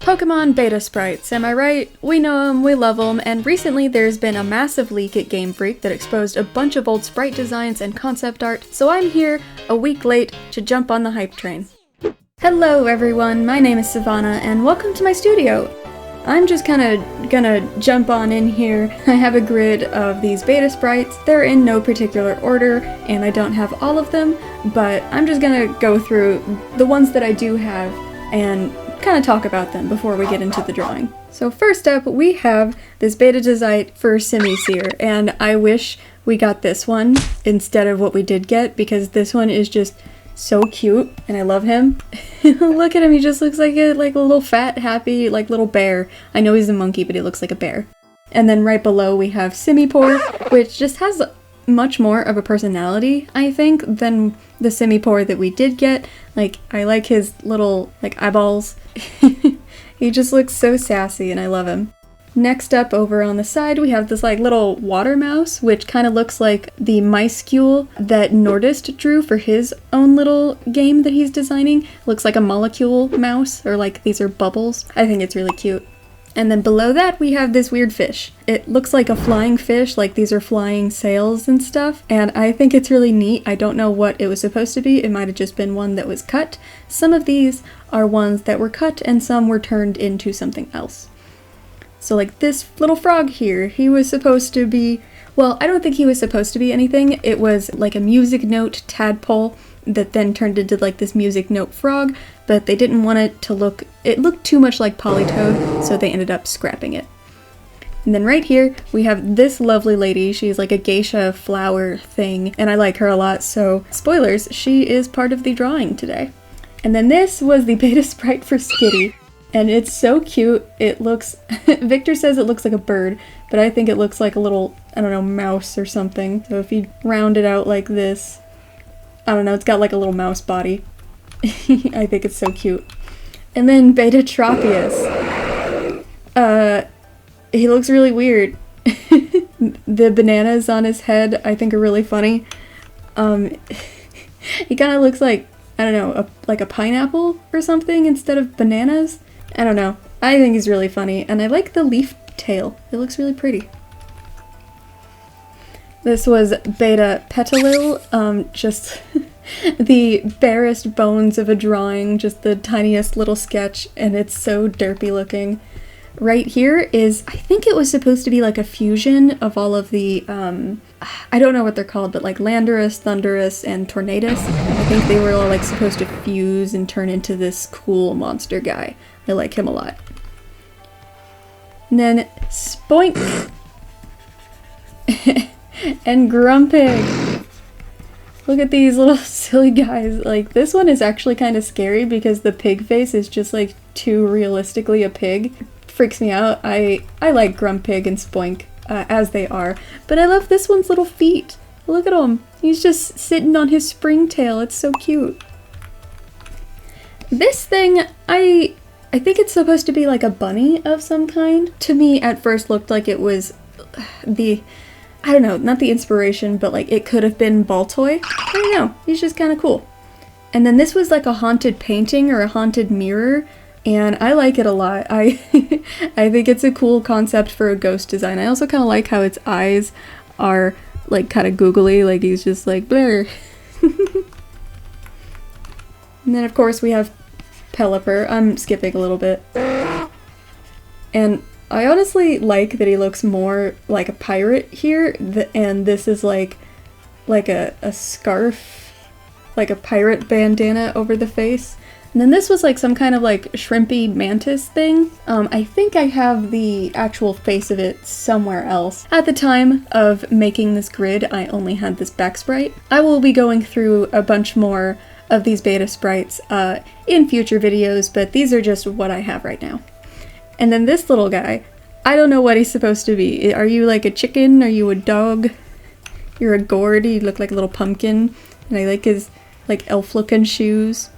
Pokemon beta sprites, am I right? We know them, we love them, and recently there's been a massive leak at Game Freak that exposed a bunch of old sprite designs and concept art, so I'm here, a week late, to jump on the hype train. Hello everyone, my name is Sivana, and welcome to my studio. I'm just kinda gonna jump on in here. I have a grid of these beta sprites. They're in no particular order, and I don't have all of them, but I'm just gonna go through the ones that I do have and kind of talk about them before we get into the drawing. So first up, we have this beta design for Simisear, and I wish we got this one instead of what we did get, because this one is just so cute, and I love him. Look at him, he just looks like a little fat, happy, little bear. I know he's a monkey, but he looks like a bear. And then right below we have Simipour, which just has much more of a personality, I think, than the Simipour that we did get. I like his little, eyeballs. He just looks so sassy, and I love him. Next up, over on the side, we have this little water mouse, which kind of looks like the Myscule that Nordist drew for his own little game that he's designing. Looks like a molecule mouse, or these are bubbles. I think it's really cute. And then below that, we have this weird fish. It looks like a flying fish, these are flying sails and stuff, and I think it's really neat. I don't know what it was supposed to be. It might have just been one that was cut. Some of these are ones that were cut, and some were turned into something else. So this little frog here, he was supposed to be, well, I don't think he was supposed to be anything. It was a music note tadpole that then turned into this music note frog, but they didn't want it to look, it looked too much like Politoed, so they ended up scrapping it. And then right here, we have this lovely lady. She's a geisha flower thing, and I like her a lot, so spoilers, she is part of the drawing today. And then this was the beta sprite for Skitty. And it's so cute. It looks, Victor says it looks like a bird, but I think it looks like a little, I don't know, mouse or something. So if you round it out like this, I don't know, it's got a little mouse body. I think it's so cute. And then Beta Tropius. He looks really weird. The bananas on his head I think are really funny. He kind of looks like, I don't know, like a pineapple or something instead of bananas. I don't know. I think he's really funny, and I like the leaf tail. It looks really pretty. This was Beta Petalil, just the barest bones of a drawing, just the tiniest little sketch, and it's so derpy looking. Right here is, I think it was supposed to be a fusion of all of the, I don't know what they're called, but Landorus, Thundurus, and Tornadus. I think they were all supposed to fuse and turn into this cool monster guy. I like him a lot. And then Spoink and Grumpig. Look at these little silly guys. This one is actually kind of scary because the pig face is just too realistically a pig. Freaks me out. I like Grumpig and Spoink as they are, but I love this one's little feet. Look at him. He's just sitting on his springtail. It's so cute. This thing, I think it's supposed to be a bunny of some kind. To me, at first looked like it was the, I don't know, not the inspiration, but it could have been Baltoy. I don't know. He's just kind of cool. And then this was a haunted painting or a haunted mirror. And I like it a lot. I think it's a cool concept for a ghost design. I also kind of like how its eyes are kind of googly, he's just blur. And then of course we have Pelipper. I'm skipping a little bit. And I honestly like that he looks more like a pirate here, and this is like a scarf, a pirate bandana over the face. And then this was some kind of shrimpy mantis thing. I think I have the actual face of it somewhere else. At the time of making this grid, I only had this back sprite. I will be going through a bunch more of these beta sprites in future videos, but these are just what I have right now. And then this little guy, I don't know what he's supposed to be. Are you a chicken? Are you a dog? You're a gourd. You look like a little pumpkin. And I like his elf-looking shoes.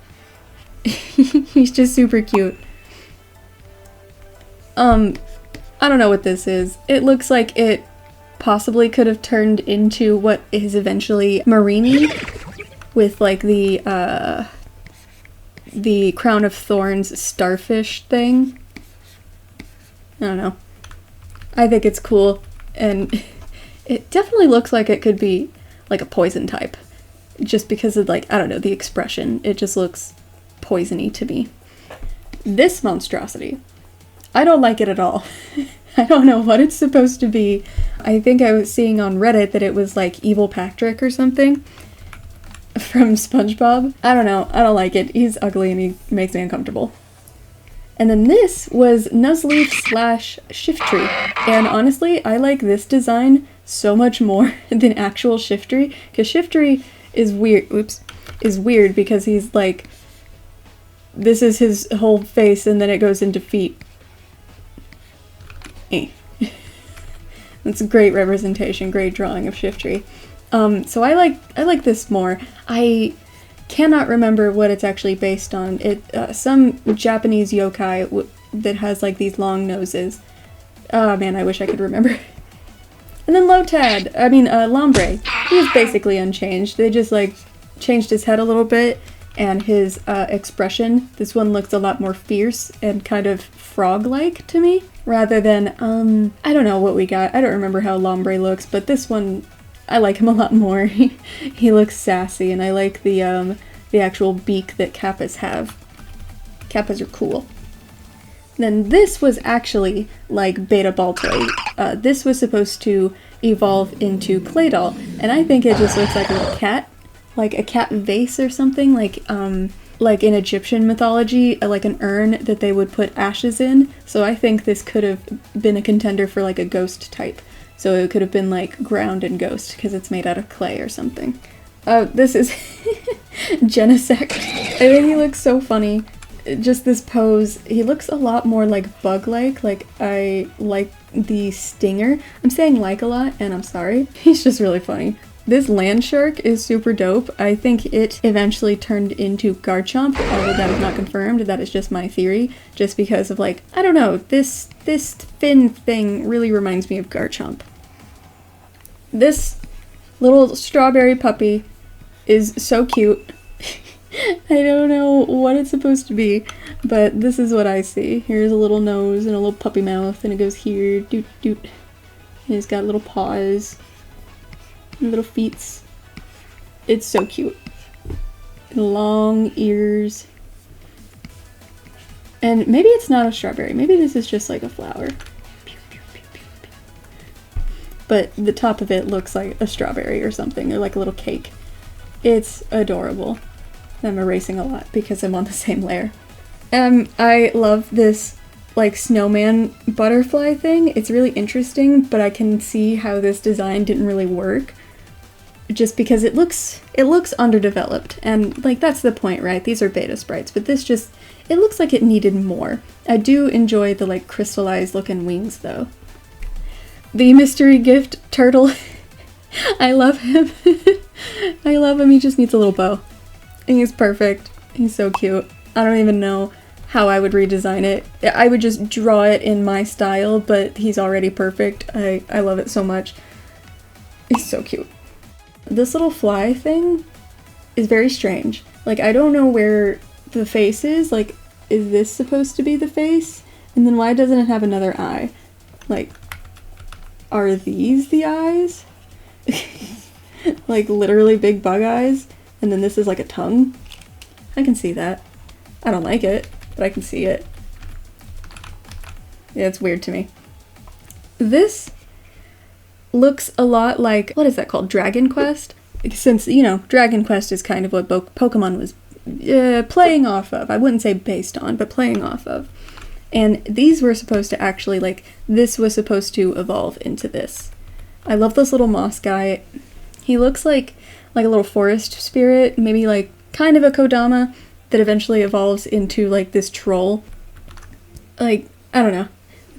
He's just super cute. I don't know what this is. It looks like it possibly could have turned into what is eventually Marini with the Crown of Thorns starfish thing. I don't know. I think it's cool, and it definitely looks like it could be like a poison type. Just because of, like, I don't know, the expression. It just looks poisony to me. This monstrosity, I don't like it at all. I don't know what it's supposed to be. I think I was seeing on Reddit that it was like Evil Patrick or something from SpongeBob. I don't know, I don't like it. He's ugly and he makes me uncomfortable. And then this was Nuzleaf / Shiftry. And honestly, I like this design so much more than actual Shiftry, because Shiftry is weird, is weird because he's like, this is his whole face and then it goes into feet. That's a great representation, great drawing of Shiftry. So I like this more. I cannot remember what it's actually based on. It some Japanese yokai that has like these long noses. Oh man, I wish I could remember. And then Lombre. He's basically unchanged. They just like changed his head a little bit and his expression. This one looks a lot more fierce and kind of frog-like to me, rather than, I don't know what we got. I don't remember how Lombre looks, but this one, I like him a lot more. He looks sassy, and I like the actual beak that Kappas have. Kappas are cool. Then this was actually like Beta Baltoy. This was supposed to evolve into Claydol, and I think it just looks like a little cat. Like a cat vase or something, like in Egyptian mythology, like an urn that they would put ashes in. So I think this could have been a contender for like a ghost type. So it could have been like ground and ghost because it's made out of clay or something. This is Genesect. I think he looks so funny. Just this pose. He looks a lot more like bug-like. Like I like the stinger. I'm saying like a lot and I'm sorry. He's just really funny. This land shark is super dope. I think it eventually turned into Garchomp, although that is not confirmed. That is just my theory, just because of like, I don't know, this fin thing really reminds me of Garchomp. This little strawberry puppy is so cute. I don't know what it's supposed to be, but this is what I see. Here's a little nose and a little puppy mouth, and it goes here, doot doot. And he's got little paws. Little feets. It's so cute. Long ears. And maybe it's not a strawberry. Maybe this is just like a flower. But the top of it looks like a strawberry or something, or like a little cake. It's adorable. I'm erasing a lot because I'm on the same layer. I love this like snowman butterfly thing. It's really interesting, but I can see how this design didn't really work. Just because it looks underdeveloped, and like that's the point, right? These are beta sprites, but this just, it looks like it needed more. I do enjoy the like crystallized looking wings though. The mystery gift turtle. I love him. I love him. He just needs a little bow. And he's perfect. He's so cute. I don't even know how I would redesign it. I would just draw it in my style, but he's already perfect. I love it so much. He's so cute. This little fly thing is very strange. Like, I don't know where the face is. Like, is this supposed to be the face? And then why doesn't it have another eye? Like, are these the eyes? Like, literally big bug eyes? And then this is like a tongue? I can see that. I don't like it, but I can see it. Yeah, it's weird to me. This looks a lot like, what is that called? Dragon Quest? Since, you know, Dragon Quest is kind of what Pokemon was playing off of. I wouldn't say based on, but playing off of. And these were supposed to actually, like, this was supposed to evolve into this. I love this little moss guy. He looks like a little forest spirit, maybe like kind of a Kodama that eventually evolves into like this troll. Like, I don't know.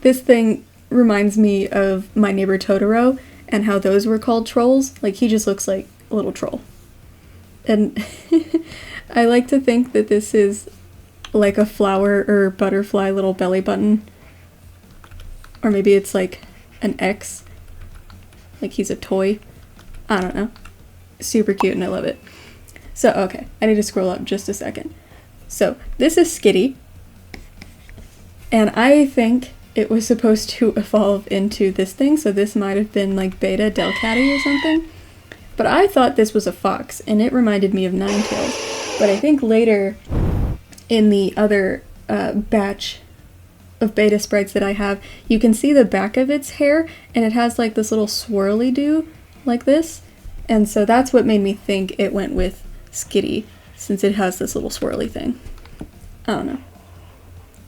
This thing reminds me of My Neighbor Totoro and how those were called trolls. Like, he just looks like a little troll. And I like to think that this is like a flower or butterfly little belly button. Or maybe it's like an X. Like he's a toy. I don't know. Super cute and I love it. So, okay, I need to scroll up just a second. So, this is Skitty. And I think it was supposed to evolve into this thing, so this might have been like Beta Delcatty or something. But I thought this was a fox, and it reminded me of Ninetales. But I think later in the other batch of beta sprites that I have, you can see the back of its hair, and it has like this little swirly do like this. And so that's what made me think it went with Skitty, since it has this little swirly thing. I don't know.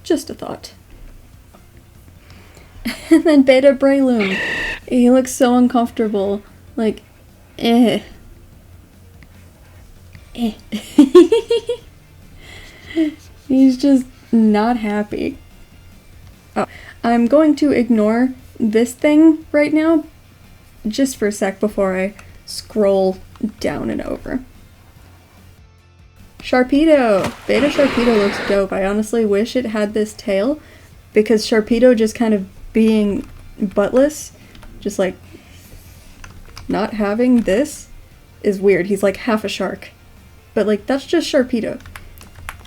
Just a thought. And then Beta Breloom. He looks so uncomfortable. Like, eh. He's just not happy. Oh, I'm going to ignore this thing right now, just for a sec before I scroll down and over. Sharpedo! Beta Sharpedo looks dope. I honestly wish it had this tail, because Sharpedo just kind of being buttless, just like not having this, is weird. He's like half a shark. But like, that's just Sharpedo.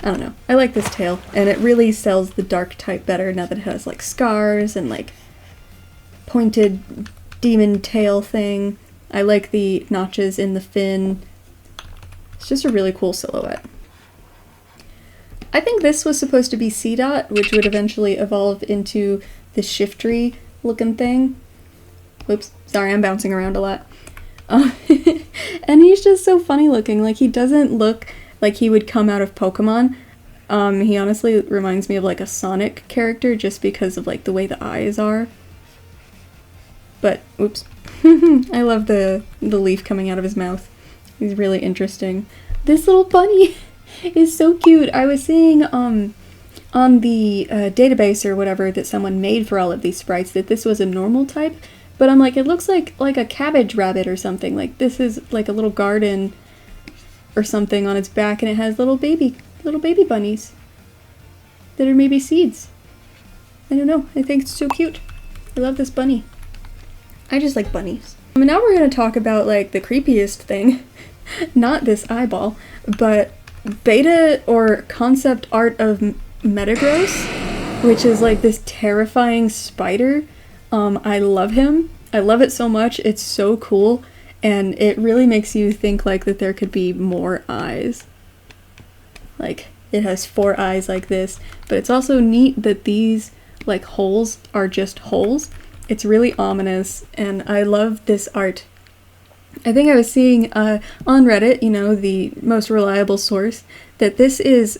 I don't know. I like this tail, and it really sells the dark type better now that it has like scars and like pointed demon tail thing. I like the notches in the fin. It's just a really cool silhouette. I think this was supposed to be C-Dot, which would eventually evolve into the shiftery looking thing. Whoops, sorry, I'm bouncing around a lot. And he's just so funny looking. Like, he doesn't look like he would come out of Pokemon. He honestly reminds me of like a Sonic character just because of like the way the eyes are. But, oops. I love the leaf coming out of his mouth. He's really interesting. This little bunny is so cute. I was seeing on the database or whatever that someone made for all of these sprites that this was a normal type, but I'm like, it looks like a cabbage rabbit or something. Like, this is like a little garden or something on its back, and it has little baby bunnies that are maybe seeds. I don't know. I think it's so cute. I love this bunny. I just like bunnies. Now we're going to talk about like the creepiest thing. Not this eyeball, but beta or concept art of Metagross, which is like this terrifying spider. I love him. I love it so much. It's so cool, and it really makes you think like that there could be more eyes. Like, it has 4 eyes like this, but it's also neat that these like holes are just holes. It's really ominous, and I love this art. I think I was seeing on Reddit, you know, the most reliable source, that this is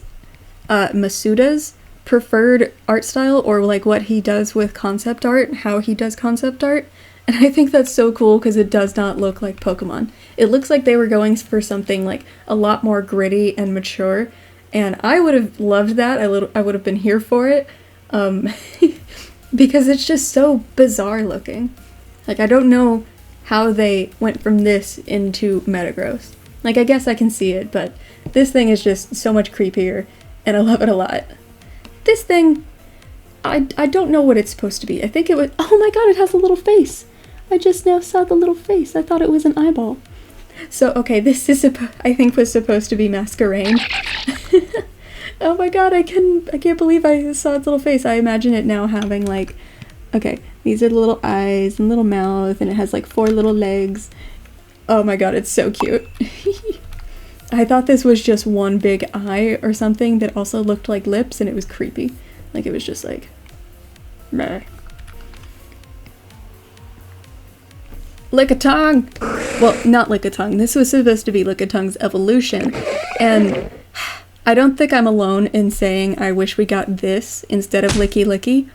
Masuda's preferred art style, or like what he does with concept art, how he does concept art. And I think that's so cool because it does not look like Pokemon. It looks like they were going for something like a lot more gritty and mature, and I would have loved that. I would have been here for it. Because it's just so bizarre looking. Like, I don't know how they went from this into Metagross. Like, I guess I can see it, but this thing is just so much creepier, and I love it a lot. This thing, I don't know what it's supposed to be. I think it was, oh my god, it has a little face! I just now saw the little face. I thought it was an eyeball. So, okay, this is, I think, was supposed to be Masquerain. Oh my god, I can't believe I saw its little face. I imagine it now having like, okay, these are the little eyes and little mouth, and it has like 4 little legs. Oh my god, it's so cute. I thought this was just one big eye or something that also looked like lips, and it was creepy. Like, it was just like, meh. Lickitung! Well, not Lickitung. This was supposed to be Lickitun's evolution, and I don't think I'm alone in saying I wish we got this instead of Licky Licky.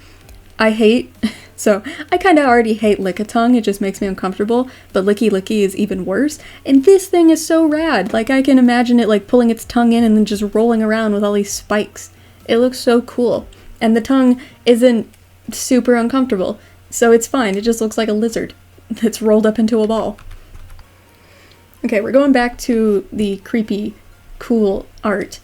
So I kind of already hate Lickitung, it just makes me uncomfortable, but Licky Licky is even worse, and this thing is so rad. Like, I can imagine it like pulling its tongue in and then just rolling around with all these spikes. It looks so cool, and the tongue isn't super uncomfortable, so it's fine. It just looks like a lizard that's rolled up into a ball. Okay, we're going back to the creepy, cool art.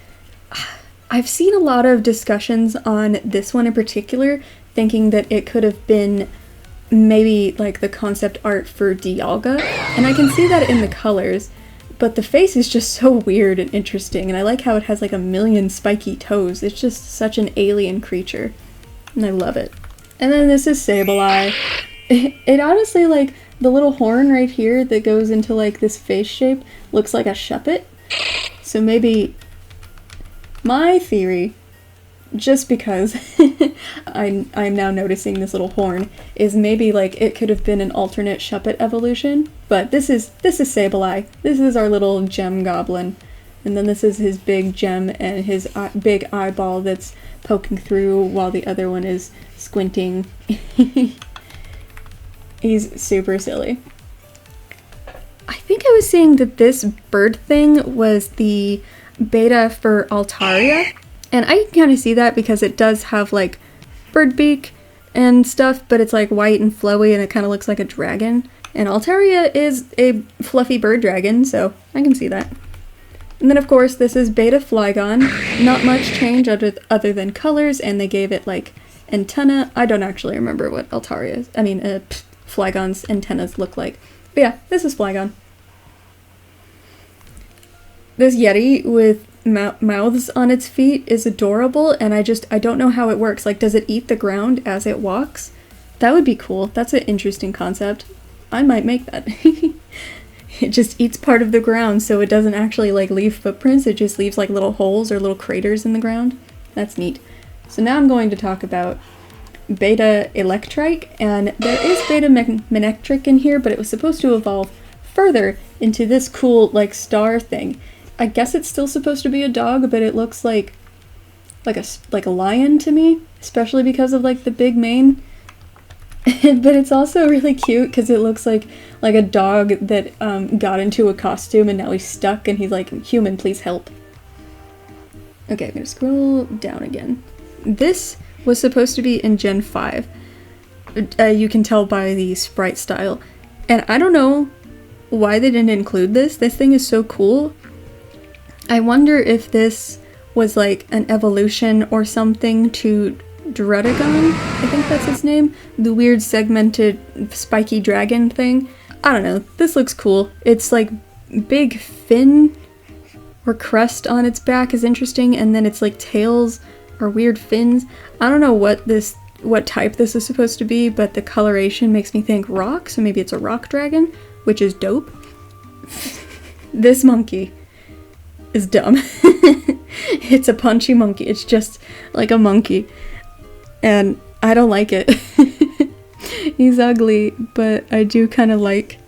I've seen a lot of discussions on this one in particular, thinking that it could have been maybe like the concept art for Dialga, and I can see that in the colors, but the face is just so weird and interesting, and I like how it has like a million spiky toes. It's just such an alien creature, and I love it. And then this is Sableye. It honestly, like, the little horn right here that goes into, like, this face shape looks like a shuppet. So maybe my theory, just because I'm now noticing this little horn, is maybe, like, it could have been an alternate shuppet evolution. But this is Sableye. This is our little gem goblin. And then this is his big gem and his big eyeball that's poking through while the other one is squinting. He's super silly. I think I was saying that this bird thing was the beta for Altaria. And I can kind of see that because it does have like bird beak and stuff, but it's like white and flowy and it kind of looks like a dragon. And Altaria is a fluffy bird dragon, so I can see that. And then of course this is Beta Flygon. Not much change other than colors, and they gave it like antenna. I don't actually remember what Flygon's antennas look like. But yeah, this is Flygon. This Yeti with mouths on its feet is adorable, and I don't know how it works. Like, does it eat the ground as it walks? That would be cool. That's an interesting concept. I might make that. It just eats part of the ground, so it doesn't actually like leave footprints, it just leaves like little holes or little craters in the ground. That's neat. So now I'm going to talk about Beta Electrike, and there is Beta Manectric in here, but it was supposed to evolve further into this cool like star thing. I guess it's still supposed to be a dog, but it looks like a lion to me, especially because of like the big mane. But it's also really cute because it looks like a dog that got into a costume and now he's stuck and he's like, human, please help. Okay, I'm gonna scroll down again. This was supposed to be in Gen 5. You can tell by the sprite style. And I don't know why they didn't include this. This thing is so cool. I wonder if this was like an evolution or something to Druddigon, I think that's his name, the weird segmented spiky dragon thing. I don't know, this looks cool. It's like big fin or crest on its back is interesting, and then it's like tails or weird fins. I don't know what type this is supposed to be, but the coloration makes me think rock, so maybe it's a rock dragon, which is dope. This monkey is dumb. It's a punchy monkey, it's just like a monkey. And I don't like it. He's ugly, but I do kind of like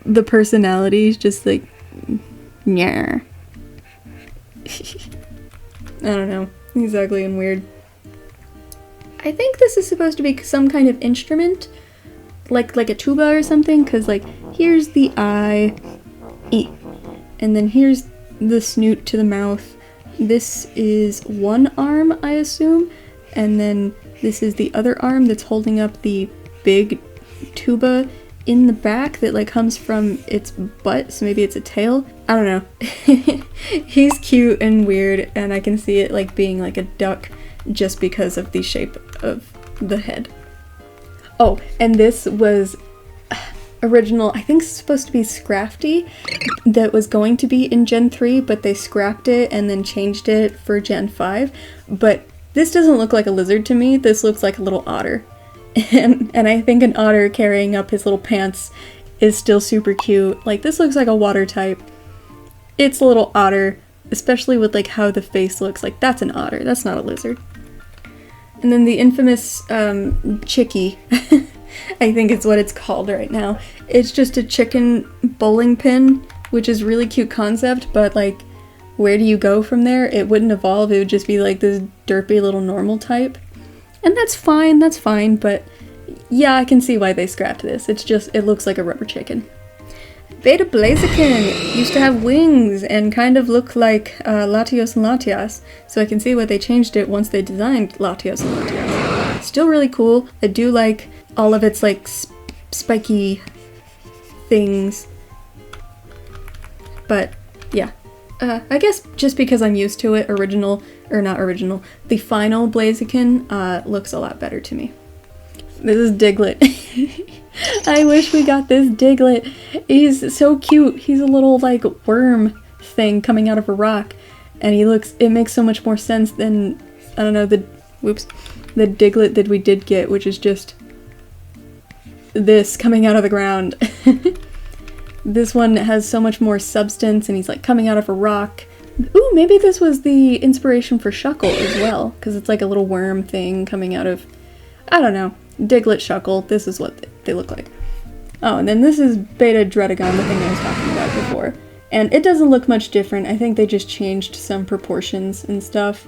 the personality. He's just like, yeah. I don't know. He's ugly and weird. I think this is supposed to be some kind of instrument, like a tuba or something, because like here's the eye, and then here's the snoot to the mouth. This is one arm, I assume. And then this is the other arm that's holding up the big tuba in the back that like comes from its butt, so maybe it's a tail? I don't know. He's cute and weird, and I can see it like being like a duck just because of the shape of the head. Oh, and this was original, I think it's supposed to be Scrafty, that was going to be in Gen 3, but they scrapped it and then changed it for Gen 5, but this doesn't look like a lizard to me, this looks like a little otter. And I think an otter carrying up his little pants is still super cute. Like, this looks like a water type. It's a little otter, especially with like how the face looks. Like, that's an otter, that's not a lizard. And then the infamous chickie, I think it's what it's called right now. It's just a chicken bowling pin, which is really cute concept, but like, where do you go from there? It wouldn't evolve, it would just be like this derpy little normal type. And that's fine, but yeah, I can see why they scrapped this. It's just, it looks like a rubber chicken. Beta Blaziken used to have wings and kind of look like Latios and Latias, so I can see why they changed it once they designed Latios and Latias. Still really cool. I do like all of its like spiky things, but yeah. I guess just because I'm used to it, the final Blaziken looks a lot better to me. This is Diglett. I wish we got this Diglett. He's so cute. He's a little like worm thing coming out of a rock, and it makes so much more sense than, I don't know, the Diglett that we did get, which is just this coming out of the ground. This one has so much more substance, and he's like coming out of a rock. Ooh, maybe this was the inspiration for Shuckle as well, because it's like a little worm thing coming out of, I don't know, Diglett, Shuckle. This is what they look like. Oh, and then this is Beta Dredagon, the thing I was talking about before. And it doesn't look much different. I think they just changed some proportions and stuff.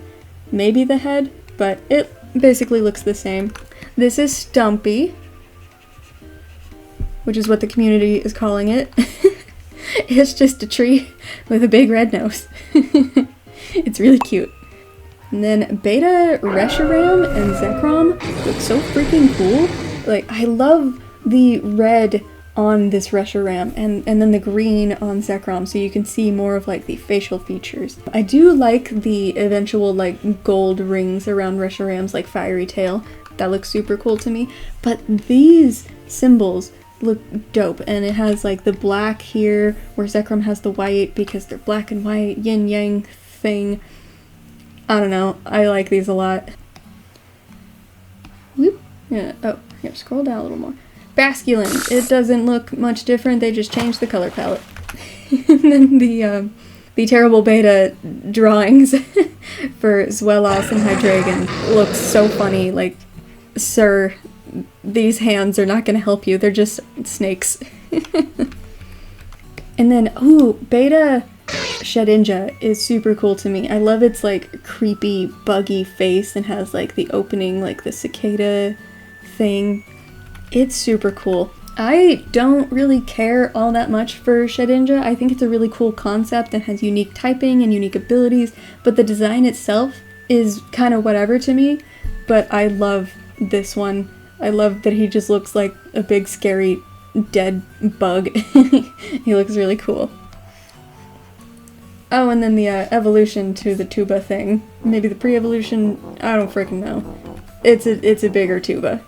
Maybe the head, but it basically looks the same. This is Stumpy, which is what the community is calling it. It's just a tree with a big red nose. It's really cute. And then Beta Reshiram and Zekrom look so freaking cool. Like, I love the red on this Reshiram and then the green on Zekrom, so you can see more of like the facial features. I do like the eventual like gold rings around Reshiram's like fiery tail. That looks super cool to me. But these symbols look dope, and it has like the black here where Zekrom has the white because they're black and white yin yang thing. I don't know, I like these a lot. Whoop. Yeah, oh, here, scroll down a little more. Basculin, it doesn't look much different, they just changed the color palette. And then the terrible beta drawings for Zwelos and Hydreigon looks so funny. Like, sir, these hands are not gonna help you, they're just snakes. And then, ooh, Beta Shedinja is super cool to me. I love its like creepy, buggy face and has like the opening, like the cicada thing. It's super cool. I don't really care all that much for Shedinja. I think it's a really cool concept and has unique typing and unique abilities, but the design itself is kind of whatever to me. But I love this one. I love that he just looks like a big scary dead bug. He looks really cool. Oh, and then the evolution to the tuba thing. Maybe the pre-evolution, I don't freaking know. It's a bigger tuba.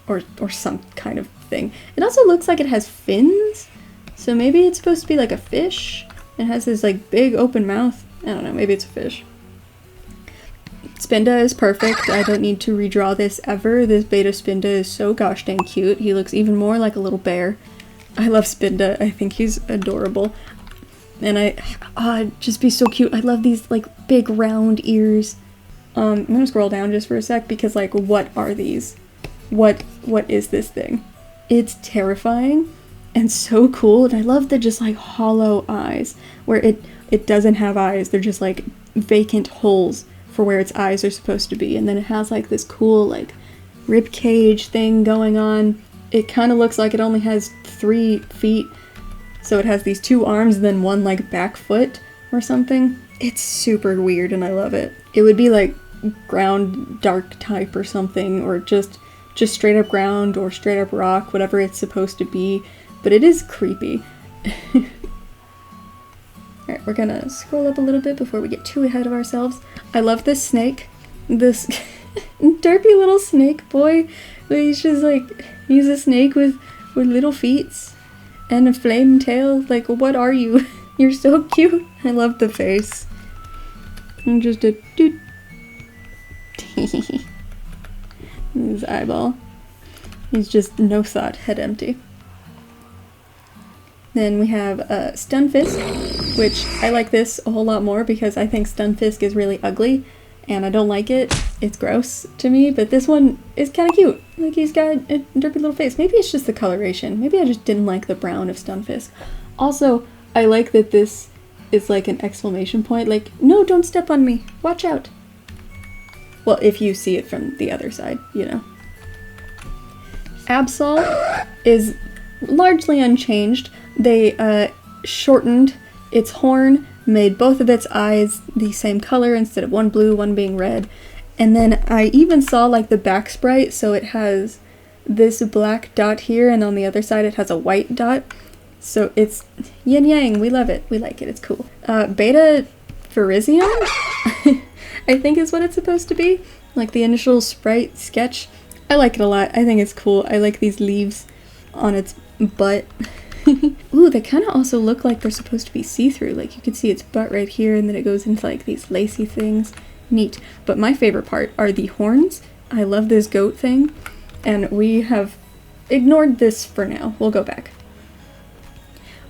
Or some kind of thing. It also looks like it has fins, so maybe it's supposed to be like a fish. It has this like big open mouth. I don't know, maybe it's a fish. Spinda is perfect. I don't need to redraw this ever. This Beta Spinda is so gosh dang cute. He looks even more like a little bear. I love Spinda. I think he's adorable. And it'd just be so cute. I love these like big round ears. I'm gonna scroll down just for a sec because like, what are these? What is this thing? It's terrifying and so cool, and I love the just like hollow eyes where it doesn't have eyes. They're just like vacant holes for where its eyes are supposed to be, and then it has like this cool like rib cage thing going on. It kind of looks like it only has 3 feet, so it has these 2 arms and then 1 like back foot or something. It's super weird and I love it. It would be like ground dark type or something, or just straight up ground or straight up rock, whatever it's supposed to be, but it is creepy. Alright, we're gonna scroll up a little bit before we get too ahead of ourselves. I love this snake. This derpy little snake boy. He's just like, he's a snake with little feet and a flame tail. Like, what are you? You're so cute. I love the face. And just a doot. His eyeball. He's just no thought, head empty. Then we have Stunfisk, which I like this a whole lot more because I think Stunfisk is really ugly and I don't like it. It's gross to me, but this one is kind of cute. Like, he's got a derpy little face. Maybe it's just the coloration. Maybe I just didn't like the brown of Stunfisk. Also, I like that this is like an exclamation point. Like, no, don't step on me. Watch out. Well, if you see it from the other side, you know. Absol is largely unchanged. They shortened its horn, made both of its eyes the same color instead of one blue, one being red. And then I even saw like the back sprite, so it has this black dot here, and on the other side it has a white dot. So it's yin yang. We love it. We like it. It's cool. Beta Farizion? I think is what it's supposed to be. Like the initial sprite sketch. I like it a lot. I think it's cool. I like these leaves on its butt. Ooh, they kind of also look like they're supposed to be see-through. Like you can see its butt right here and then it goes into like these lacy things. Neat. But my favorite part are the horns. I love this goat thing, and we have ignored this for now. We'll go back.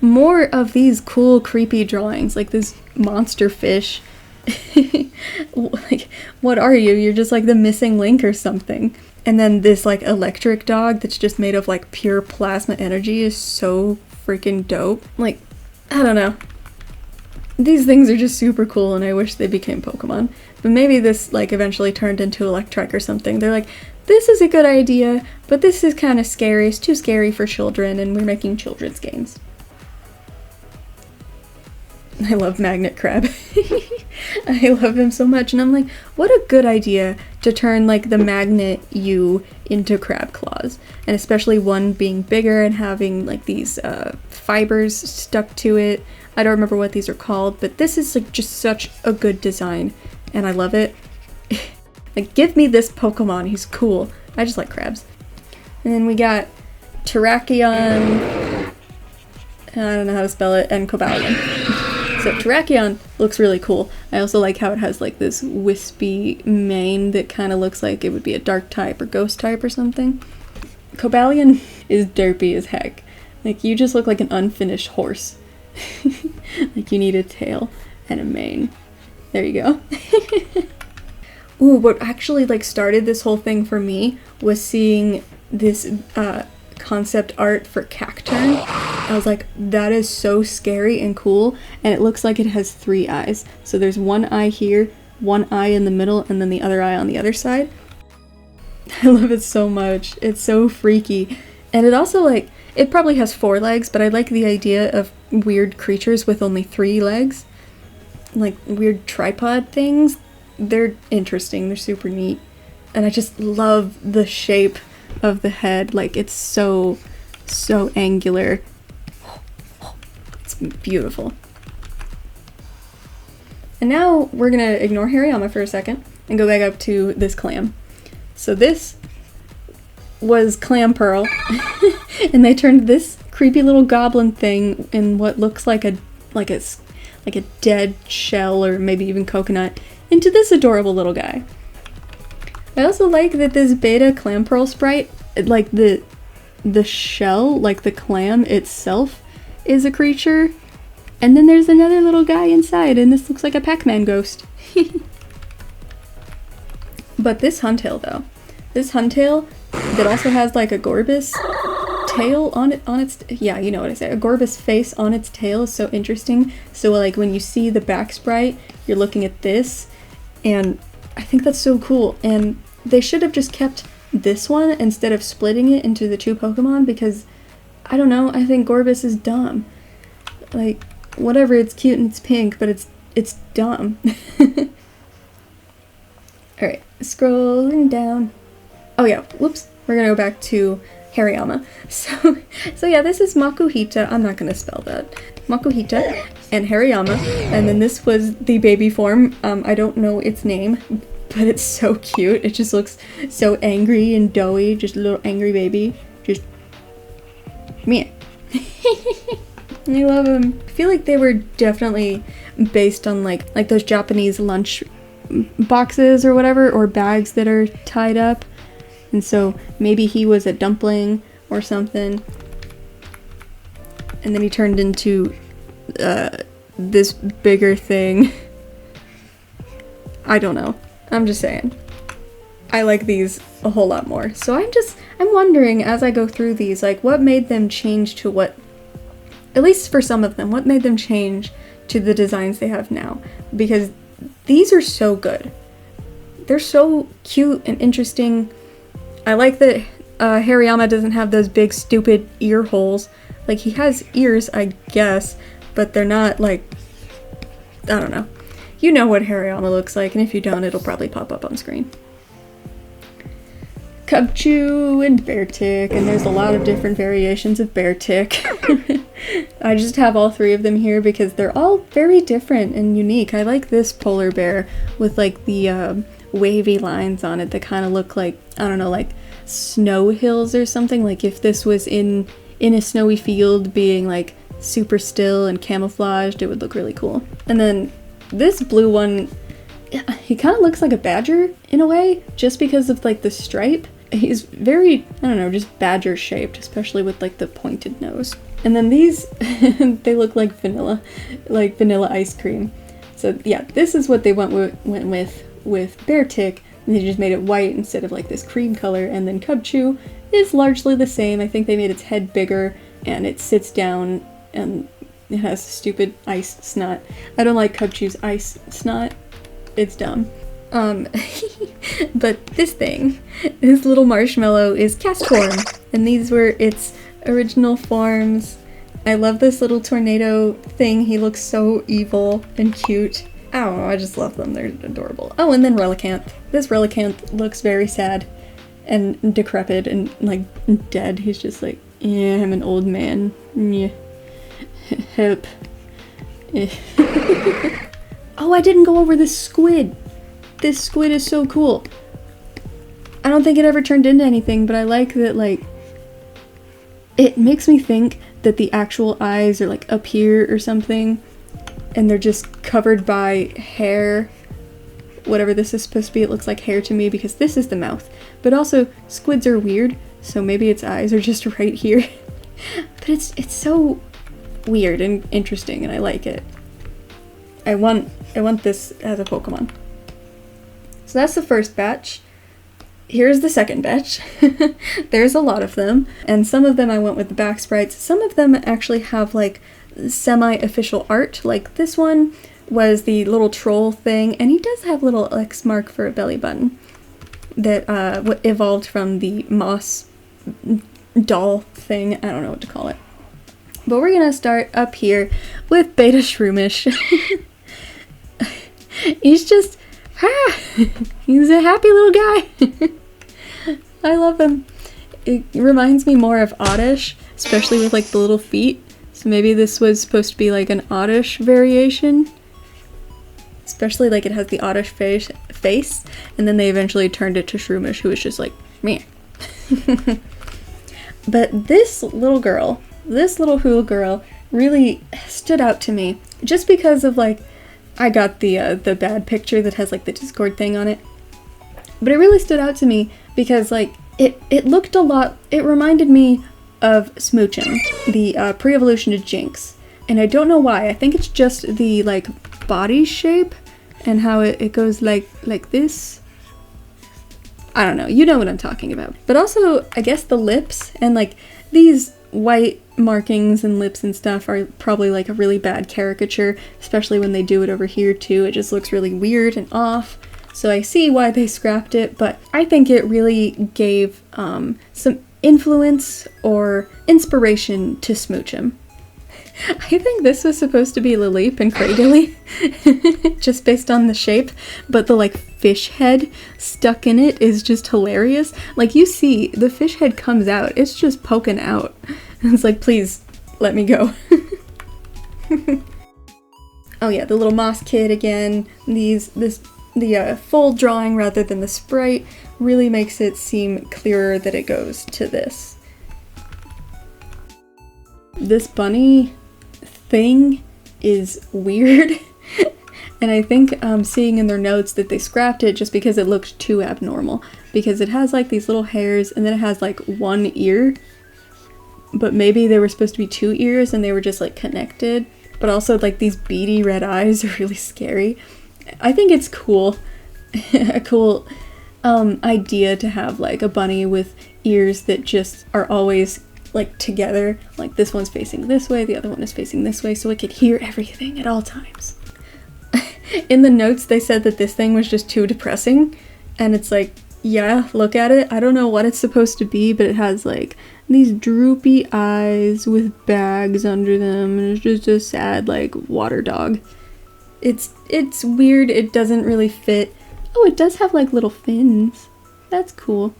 More of these cool, creepy drawings, like this monster fish. Like, what are you? You're just like the missing link or something. And then this like electric dog that's just made of like pure plasma energy is so freaking dope. Like, I don't know. These things are just super cool and I wish they became Pokemon. But maybe this like eventually turned into Electrike or something. They're like, this is a good idea, but this is kind of scary. It's too scary for children and we're making children's games. I love Magnet Crab. I love him so much, and I'm like, what a good idea to turn like the magnet you into crab claws, and especially one being bigger and having like these fibers stuck to it. I don't remember what these are called, but this is like just such a good design, and I love it. Like, give me this Pokemon, he's cool. I just like crabs. And then we got Terrakion, I don't know how to spell it, and Cobalion. So Terrakion looks really cool. I also like how it has like this wispy mane that kind of looks like it would be a dark type or ghost type or something. Cobalion is derpy as heck. Like, you just look like an unfinished horse. Like, you need a tail and a mane. There you go. Ooh, what actually like started this whole thing for me was seeing this concept art for Cacturn. I was like, that is so scary and cool, and it looks like it has 3 eyes. So there's one eye here, one eye in the middle, and then the other eye on the other side. I love it so much. It's so freaky. And it also like, it probably has 4 legs, but I like the idea of weird creatures with only 3 legs. Like weird tripod things. They're interesting, they're super neat. And I just love the shape of the head. Like, it's so angular. It's beautiful. And now we're gonna ignore Hariyama for a second and go back up to this clam. So this was Clam Pearl, and they turned this creepy little goblin thing in what looks like a dead shell or maybe even coconut into this adorable little guy. I also like that this Beta Clam Pearl sprite, like the shell, like the clam itself, is a creature, and then there's another little guy inside, and this looks like a Pac-Man ghost. But this Huntail though, this Huntail that also has like a Gorbis tail on its, yeah, you know what I say, a Gorbis face on its tail is so interesting. So like when you see the back sprite, you're looking at this, and I think that's so cool. And they should have just kept this one instead of splitting it into the 2 Pokemon, because I don't know, I think Gorbis is dumb. Like, whatever, it's cute and it's pink, but it's dumb. Alright, scrolling down. Oh yeah, whoops, we're gonna go back to Hariyama. So yeah, this is Makuhita, I'm not gonna spell that. Makuhita and Hariyama, and then this was the baby form. I don't know its name, but it's so cute. It just looks so angry and doughy, just a little angry baby. Just meh. I love him. I feel like they were definitely based on like those Japanese lunch boxes or whatever, or bags that are tied up. And so maybe he was a dumpling or something. And then he turned into this bigger thing. I don't know. I'm just saying. I like these a whole lot more. So I'm wondering as I go through these, like, what made them change to what, at least for some of them, what made them change to the designs they have now? Because these are so good. They're so cute and interesting. I like that Hariyama doesn't have those big stupid ear holes. Like, he has ears, I guess, but they're not like, I don't know. You know what Hariyama looks like, and if you don't, it'll probably pop up on screen. Cubchoo and Beartick, and there's a lot of different variations of Beartick. I just have all 3 of them here because they're all very different and unique. I like this polar bear with like the wavy lines on it that kind of look like, I don't know, like snow hills or something. Like if this was in a snowy field being like super still and camouflaged, it would look really cool. And then this blue one he kind of looks like a badger in a way, just because of like the stripe. He's very, I don't know, just badger shaped, especially with like the pointed nose. And then these, they look like vanilla ice cream. So yeah, this is what they went with Beartic, and they just made it white instead of like this cream color. And then Cubchoo is largely the same. I think they made its head bigger, and it sits down, and it has stupid ice snot. I don't like Cubchoo's ice snot. It's dumb. But this little marshmallow is Castform, and these were its original forms. I love this little tornado thing. He looks so evil and cute. I don't know, I just love them. They're adorable. Oh, and then Relicanth. This Relicanth looks very sad and decrepit and like dead. He's just like, yeah, I'm an old man. Yeah. Help. Oh, I didn't go over this squid. This squid is so cool. I don't think it ever turned into anything, but I like that, like, it makes me think that the actual eyes are like up here or something, and they're just covered by hair. Whatever this is supposed to be, it looks like hair to me because this is the mouth. But also, squids are weird, so maybe its eyes are just right here. But it's so weird and interesting, and I like it. I want this as a Pokemon. So that's the first batch. Here's the second batch. There's a lot of them, and some of them I went with the back sprites. Some of them actually have like semi-official art. Like this one was the little troll thing, and he does have a little X mark for a belly button that evolved from the moss doll thing. I don't know what to call it. But we're gonna start up here with Beta Shroomish. He's just, he's a happy little guy. I love him. It reminds me more of Oddish, especially with like the little feet. So maybe this was supposed to be like an Oddish variation. Especially like it has the Oddish face, and then they eventually turned it to Shroomish, who was just like, meh. But this little Hula girl really stood out to me, just because of like, I got the bad picture that has like the Discord thing on it. But it really stood out to me because like it looked a lot, it reminded me of Smoochum, the pre-evolution to Jinx. And I don't know why, I think it's just the like body shape and how it goes like this. I don't know, you know what I'm talking about. But also, I guess the lips and like these white markings and lips and stuff are probably like a really bad caricature, especially when they do it over here too. It just looks really weird and off. So I see why they scrapped it, but I think it really gave some influence or inspiration to Smoochum. I think this was supposed to be Lileep and Cradily, just based on the shape, but the like fish head stuck in it is just hilarious. Like you see, the fish head comes out, it's just poking out. And it's like, please, let me go. Oh yeah, the little moss kid again. The full drawing rather than the sprite really makes it seem clearer that it goes to this. This bunny thing is weird. And I think seeing in their notes that they scrapped it just because it looked too abnormal. Because it has like these little hairs and then it has like one ear. But maybe there were supposed to be two ears and they were just like connected. But also like these beady red eyes are really scary. I think it's cool. A cool idea to have like a bunny with ears that just are always like together. Like this one's facing this way, the other one is facing this way, so it could hear everything at all times. In the notes they said that this thing was just too depressing, and it's like, yeah, look at it. I don't know what it's supposed to be, but it has like these droopy eyes with bags under them, and it's just a sad like water dog. It's weird, it doesn't really fit. Oh, it does have like little fins. That's cool.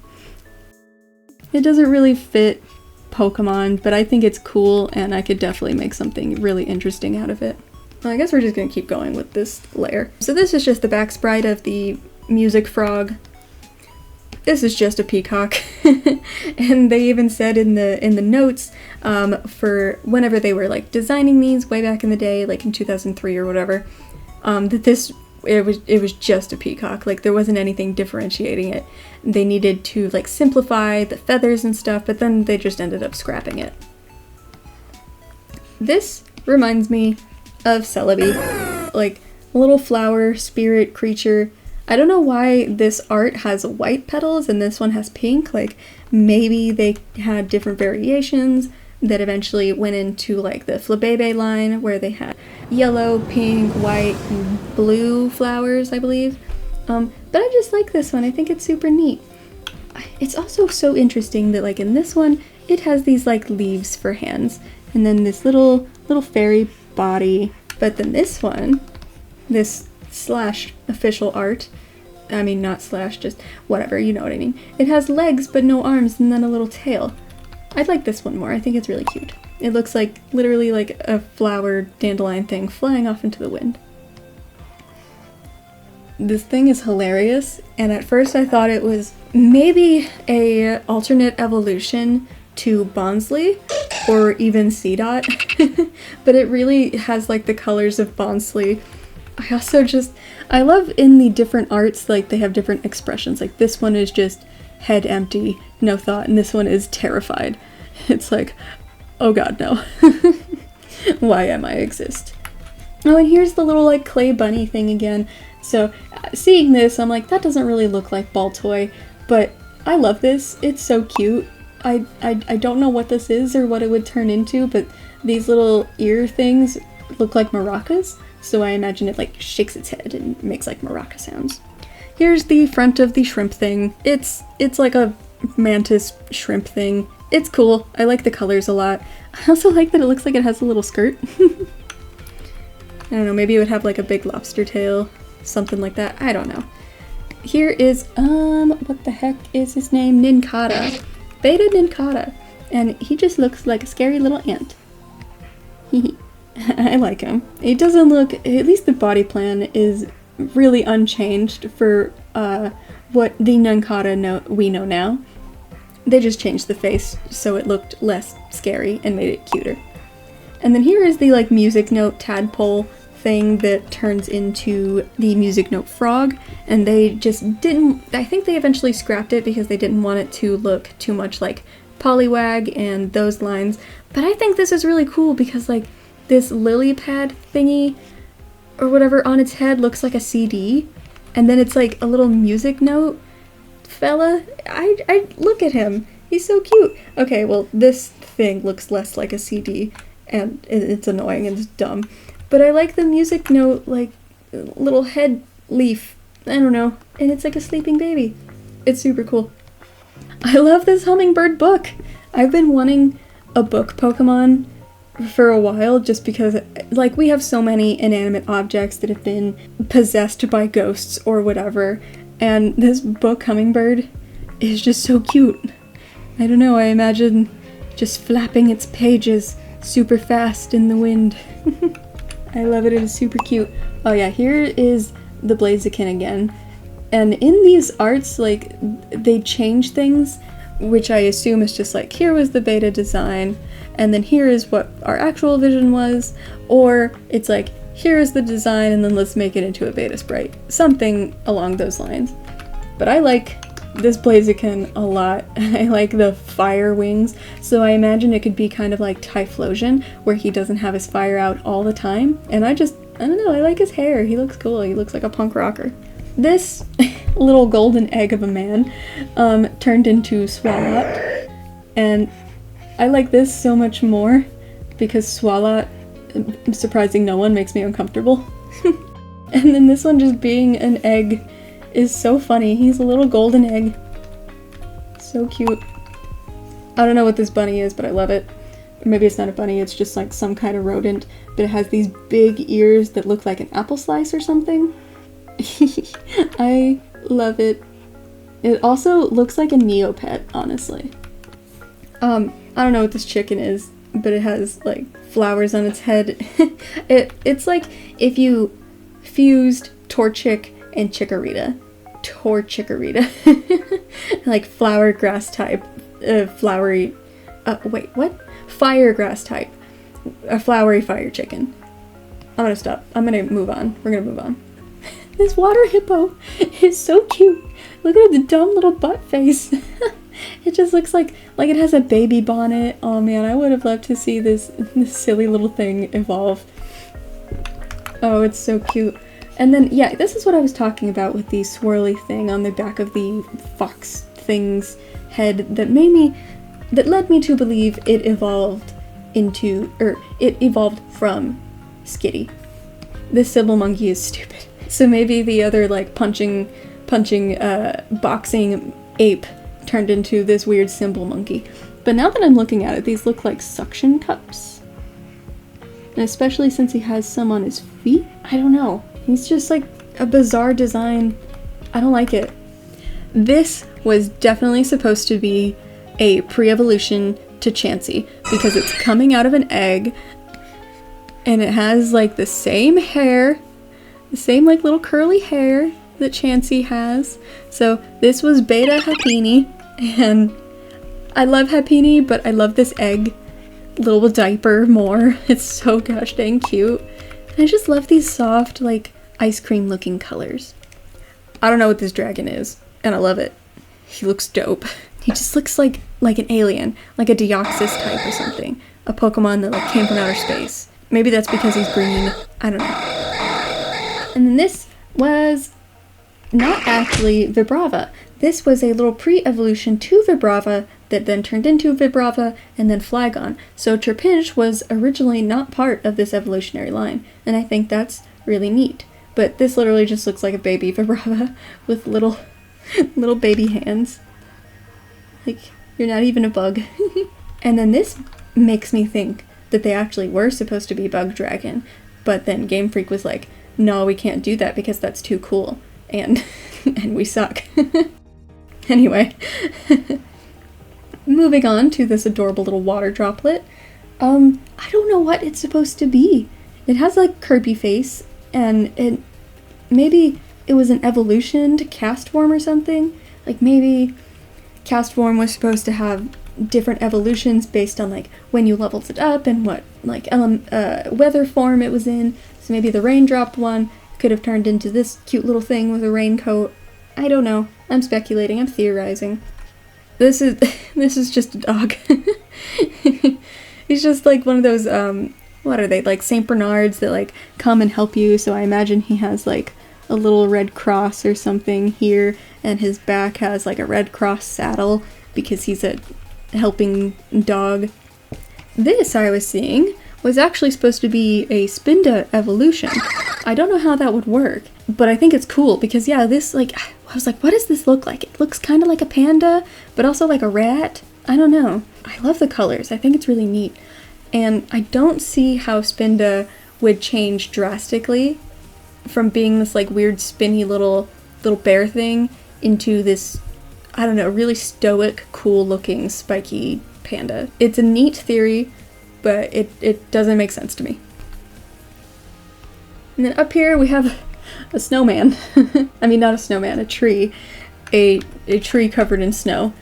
It doesn't really fit Pokemon, but I think it's cool and I could definitely make something really interesting out of it. Well, I guess we're just gonna keep going with this layer. So this is just the back sprite of the music frog. This is just a peacock. And they even said in the notes for whenever they were like designing these way back in the day, like in 2003 or whatever, that this it was just a peacock. Like, there wasn't anything differentiating it. They needed to like simplify the feathers and stuff, but then they just ended up scrapping it. This reminds me of Celebi, like a little flower spirit creature. I don't know why this art has white petals and this one has pink. Like, maybe they had different variations that eventually went into like the Flabebe line where they had yellow, pink, white, and blue flowers, I believe. But I just like this one. I think it's super neat. It's also so interesting that like in this one, it has these like leaves for hands and then this little fairy body. But then this one, this slash official art, I mean not slash, just whatever, you know what I mean. It has legs but no arms and then a little tail. I'd like this one more. I think it's really cute. It looks like literally like a flower dandelion thing flying off into the wind. This thing is hilarious, and at first I thought it was maybe a alternate evolution to Bonsly or even C-Dot, but it really has like the colors of Bonsly. I love in the different arts, like they have different expressions. Like this one is just head empty, no thought, and this one is terrified. It's like, oh god, no. Why am I exist? Oh, and here's the little like clay bunny thing again. So seeing this, I'm like, that doesn't really look like Baltoy, but I love this. It's so cute. I don't know what this is or what it would turn into, but these little ear things look like maracas, so I imagine it like shakes its head and makes like maraca sounds. Here's the front of the shrimp thing. It's like a mantis shrimp thing. It's cool. I like the colors a lot. I also like that it looks like it has a little skirt. I don't know, maybe it would have like a big lobster tail, something like that. I don't know. Here is, what the heck is his name? Ninkata. Beta Ninkata. And he just looks like a scary little ant. I like him. He doesn't look, at least the body plan is really unchanged for what the Ninkata we know now. They just changed the face so it looked less scary and made it cuter. And then here is the like music note tadpole thing that turns into the music note frog, and they just didn't, I think they eventually scrapped it because they didn't want it to look too much like Poliwag and those lines. But I think this is really cool because like this lily pad thingy or whatever on its head looks like a CD, and then it's like a little music note fella. I look at him. He's so cute. Okay, well this thing looks less like a CD and it's annoying and it's dumb. But I like the music note, like little head leaf. I don't know. And it's like a sleeping baby. It's super cool. I love this hummingbird book. I've been wanting a book Pokemon for a while just because like we have so many inanimate objects that have been possessed by ghosts or whatever. And this book hummingbird is just so cute. I don't know, I imagine just flapping its pages super fast in the wind. I love it, it is super cute. Oh yeah, here is the Blaziken again. And in these arts, like, they change things, which I assume is just like, here was the beta design, and then here is what our actual vision was, or it's like, here is the design and then let's make it into a beta sprite. Something along those lines. But I like this Blaziken a lot. I like the fire wings, so I imagine it could be kind of like Typhlosion, where he doesn't have his fire out all the time. And I don't know, I like his hair. He looks cool. He looks like a punk rocker. This little golden egg of a man turned into Swalot, and I like this so much more because Swalot, surprising no one, makes me uncomfortable. And then this one just being an egg is so funny. He's a little golden egg. So cute. I don't know what this bunny is, but I love it. Or maybe it's not a bunny, it's just like some kind of rodent, but it has these big ears that look like an apple slice or something. I love it. It also looks like a Neopet, honestly. I don't know what this chicken is, but it has like flowers on its head. It's like if you fused Torchic and Chikorita. Like flower grass type, flowery, wait, what? Fire grass type. A flowery fire chicken. I'm gonna stop. I'm gonna move on. We're gonna move on. This water hippo is so cute. Look at the dumb little butt face. It just looks like it has a baby bonnet. Oh man, I would have loved to see this silly little thing evolve. Oh, it's so cute. And then, yeah, this is what I was talking about with the swirly thing on the back of the fox thing's head that led me to believe it evolved from Skitty. This Sybil monkey is stupid. So maybe the other, like, punching, boxing ape turned into this weird symbol monkey. But now that I'm looking at it, these look like suction cups. And especially since he has some on his feet? I don't know. He's just like a bizarre design. I don't like it. This was definitely supposed to be a pre-evolution to Chansey because it's coming out of an egg and it has like the same hair, the same like little curly hair that Chansey has. So this was Beta Happini, and I love Happini, but I love this egg little diaper more. It's so gosh dang cute. And I just love these soft, like, ice cream looking colors. I don't know what this dragon is, and I love it. He looks dope. He just looks like an alien, like a Deoxys type or something. A Pokemon that like came from outer space. Maybe that's because he's green. I don't know. And then this was not actually Vibrava. This was a little pre-evolution to Vibrava that then turned into Vibrava and then Flygon. So Trapinch was originally not part of this evolutionary line, and I think that's really neat. But this literally just looks like a baby Vibrava with little baby hands. Like, you're not even a bug. And then this makes me think that they actually were supposed to be Bug Dragon, but then Game Freak was like, no, we can't do that because that's too cool. And we suck. Anyway. Moving on to this adorable little water droplet. I don't know what it's supposed to be. It has like Kirby face, and maybe it was an evolution to Castform or something. Like maybe Castform was supposed to have different evolutions based on like when you leveled it up and what like weather form it was in. So maybe the raindrop one could have turned into this cute little thing with a raincoat. I don't know. I'm speculating. I'm theorizing. This is just a dog. He's just like one of those what are they, like Saint Bernards that like come and help you. So I imagine he has like a little red cross or something here, and his back has like a red cross saddle because he's a helping dog. This I was seeing was actually supposed to be a Spinda evolution. I don't know how that would work, but I think it's cool because yeah, this like, I was like, what does this look like? It looks kind of like a panda, but also like a rat. I don't know. I love the colors. I think it's really neat. And I don't see how Spinda would change drastically from being this like weird spinny little bear thing into this, I don't know, really stoic, cool looking spiky panda. It's a neat theory, but it doesn't make sense to me. And then up here we have a snowman. I mean, not a snowman, a tree. A tree covered in snow.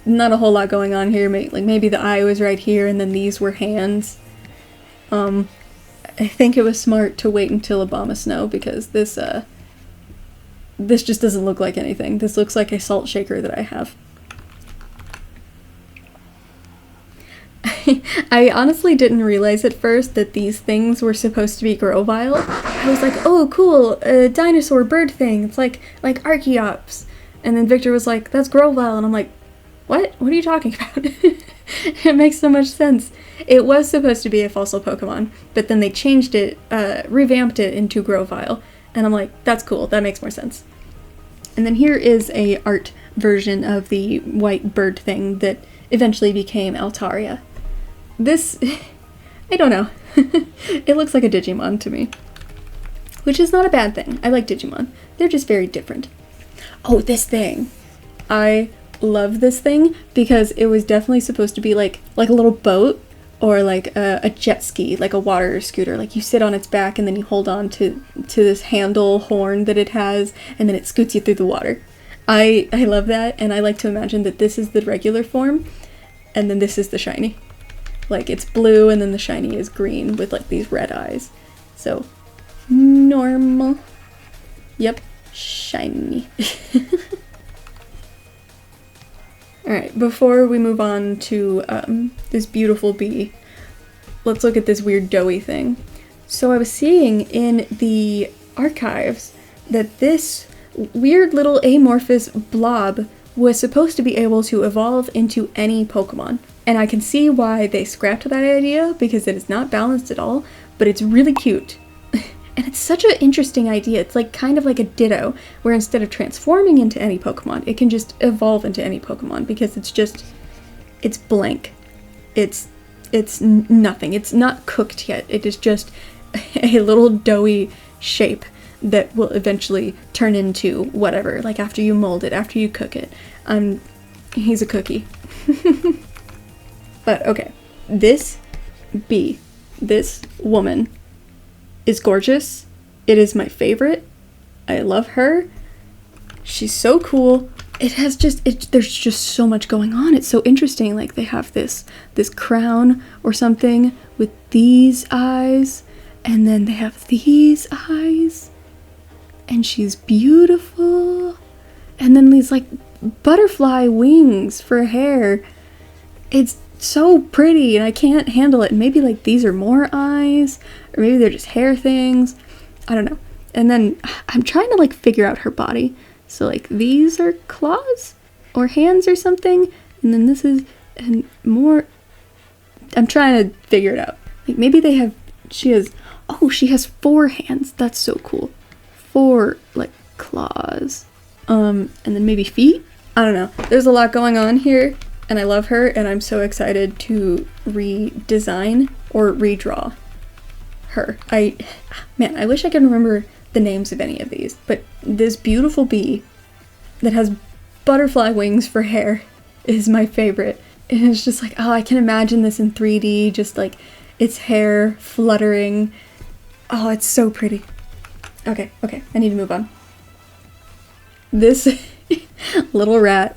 Not a whole lot going on here. Like maybe the eye was right here and then these were hands. I think it was smart to wait until Abomasnow because this just doesn't look like anything. This looks like a salt shaker that I have. I honestly didn't realize at first that these things were supposed to be Grovyle. I was like, oh cool, a dinosaur bird thing. It's like Archeops. And then Victor was like, that's Grovyle. And I'm like, what? What are you talking about? It makes so much sense. It was supposed to be a fossil Pokemon, but then they changed it, revamped it into Grovyle. And I'm like, that's cool, that makes more sense. And then here is a art version of the white bird thing that eventually became Altaria. This, I don't know. It looks like a Digimon to me. Which is not a bad thing. I like Digimon. They're just very different. Oh, this thing. I love this thing because it was definitely supposed to be like a little boat or like a jet ski, like a water scooter. Like you sit on its back and then you hold on to this handle horn that it has and then it scoots you through the water. I love that, and I like to imagine that this is the regular form and then this is the shiny. Like it's blue and then the shiny is green with like these red eyes. So normal. Yep, shiny. Alright, before we move on to this beautiful bee, let's look at this weird doughy thing. So I was seeing in the archives that this weird little amorphous blob was supposed to be able to evolve into any Pokemon. And I can see why they scrapped that idea, because it is not balanced at all, but it's really cute. And it's such an interesting idea. It's like kind of like a Ditto, where instead of transforming into any Pokemon, it can just evolve into any Pokemon, because it's blank. It's nothing. It's not cooked yet. It is just a little doughy shape that will eventually turn into whatever, like after you mold it, after you cook it. He's a cookie. But okay, this bee, this woman is gorgeous. It is my favorite. I love her. She's so cool. There's just so much going on. It's so interesting. Like they have this crown or something with these eyes, and then they have these eyes, and she's beautiful. And then these like butterfly wings for hair. It's so pretty, and I can't handle it. Maybe like these are more eyes, or maybe they're just hair things. I don't know. And then I'm trying to like figure out her body. So like these are claws or hands or something, and then this is and more. I'm trying to figure it out. Like maybe she has 4 hands. That's so cool. 4 like claws. And then maybe feet. I don't know. There's a lot going on here, and I love her, and I'm so excited to redesign or redraw her. I wish I could remember the names of any of these, but this beautiful bee that has butterfly wings for hair is my favorite. And it's just like, oh, I can imagine this in 3D, just like its hair fluttering. Oh, it's so pretty. Okay, I need to move on. This little rat.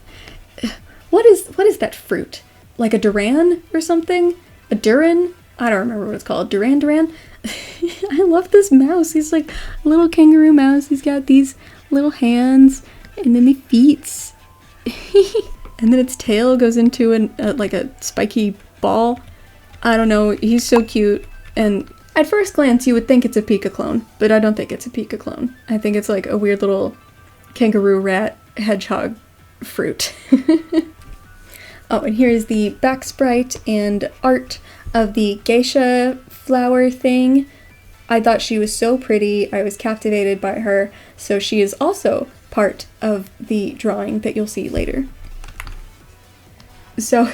What is that fruit? Like a Duran or something? A Duran? I don't remember what it's called. Duran? I love this mouse. He's like a little kangaroo mouse. He's got these little hands, and then the feet. And then its tail goes into like a spiky ball. I don't know. He's so cute. And at first glance, you would think it's a Pika clone, but I don't think it's a Pika clone. I think it's like a weird little kangaroo rat hedgehog fruit. Oh, and here's the back sprite and art of the geisha flower thing. I thought she was so pretty. I was captivated by her. So she is also part of the drawing that you'll see later. So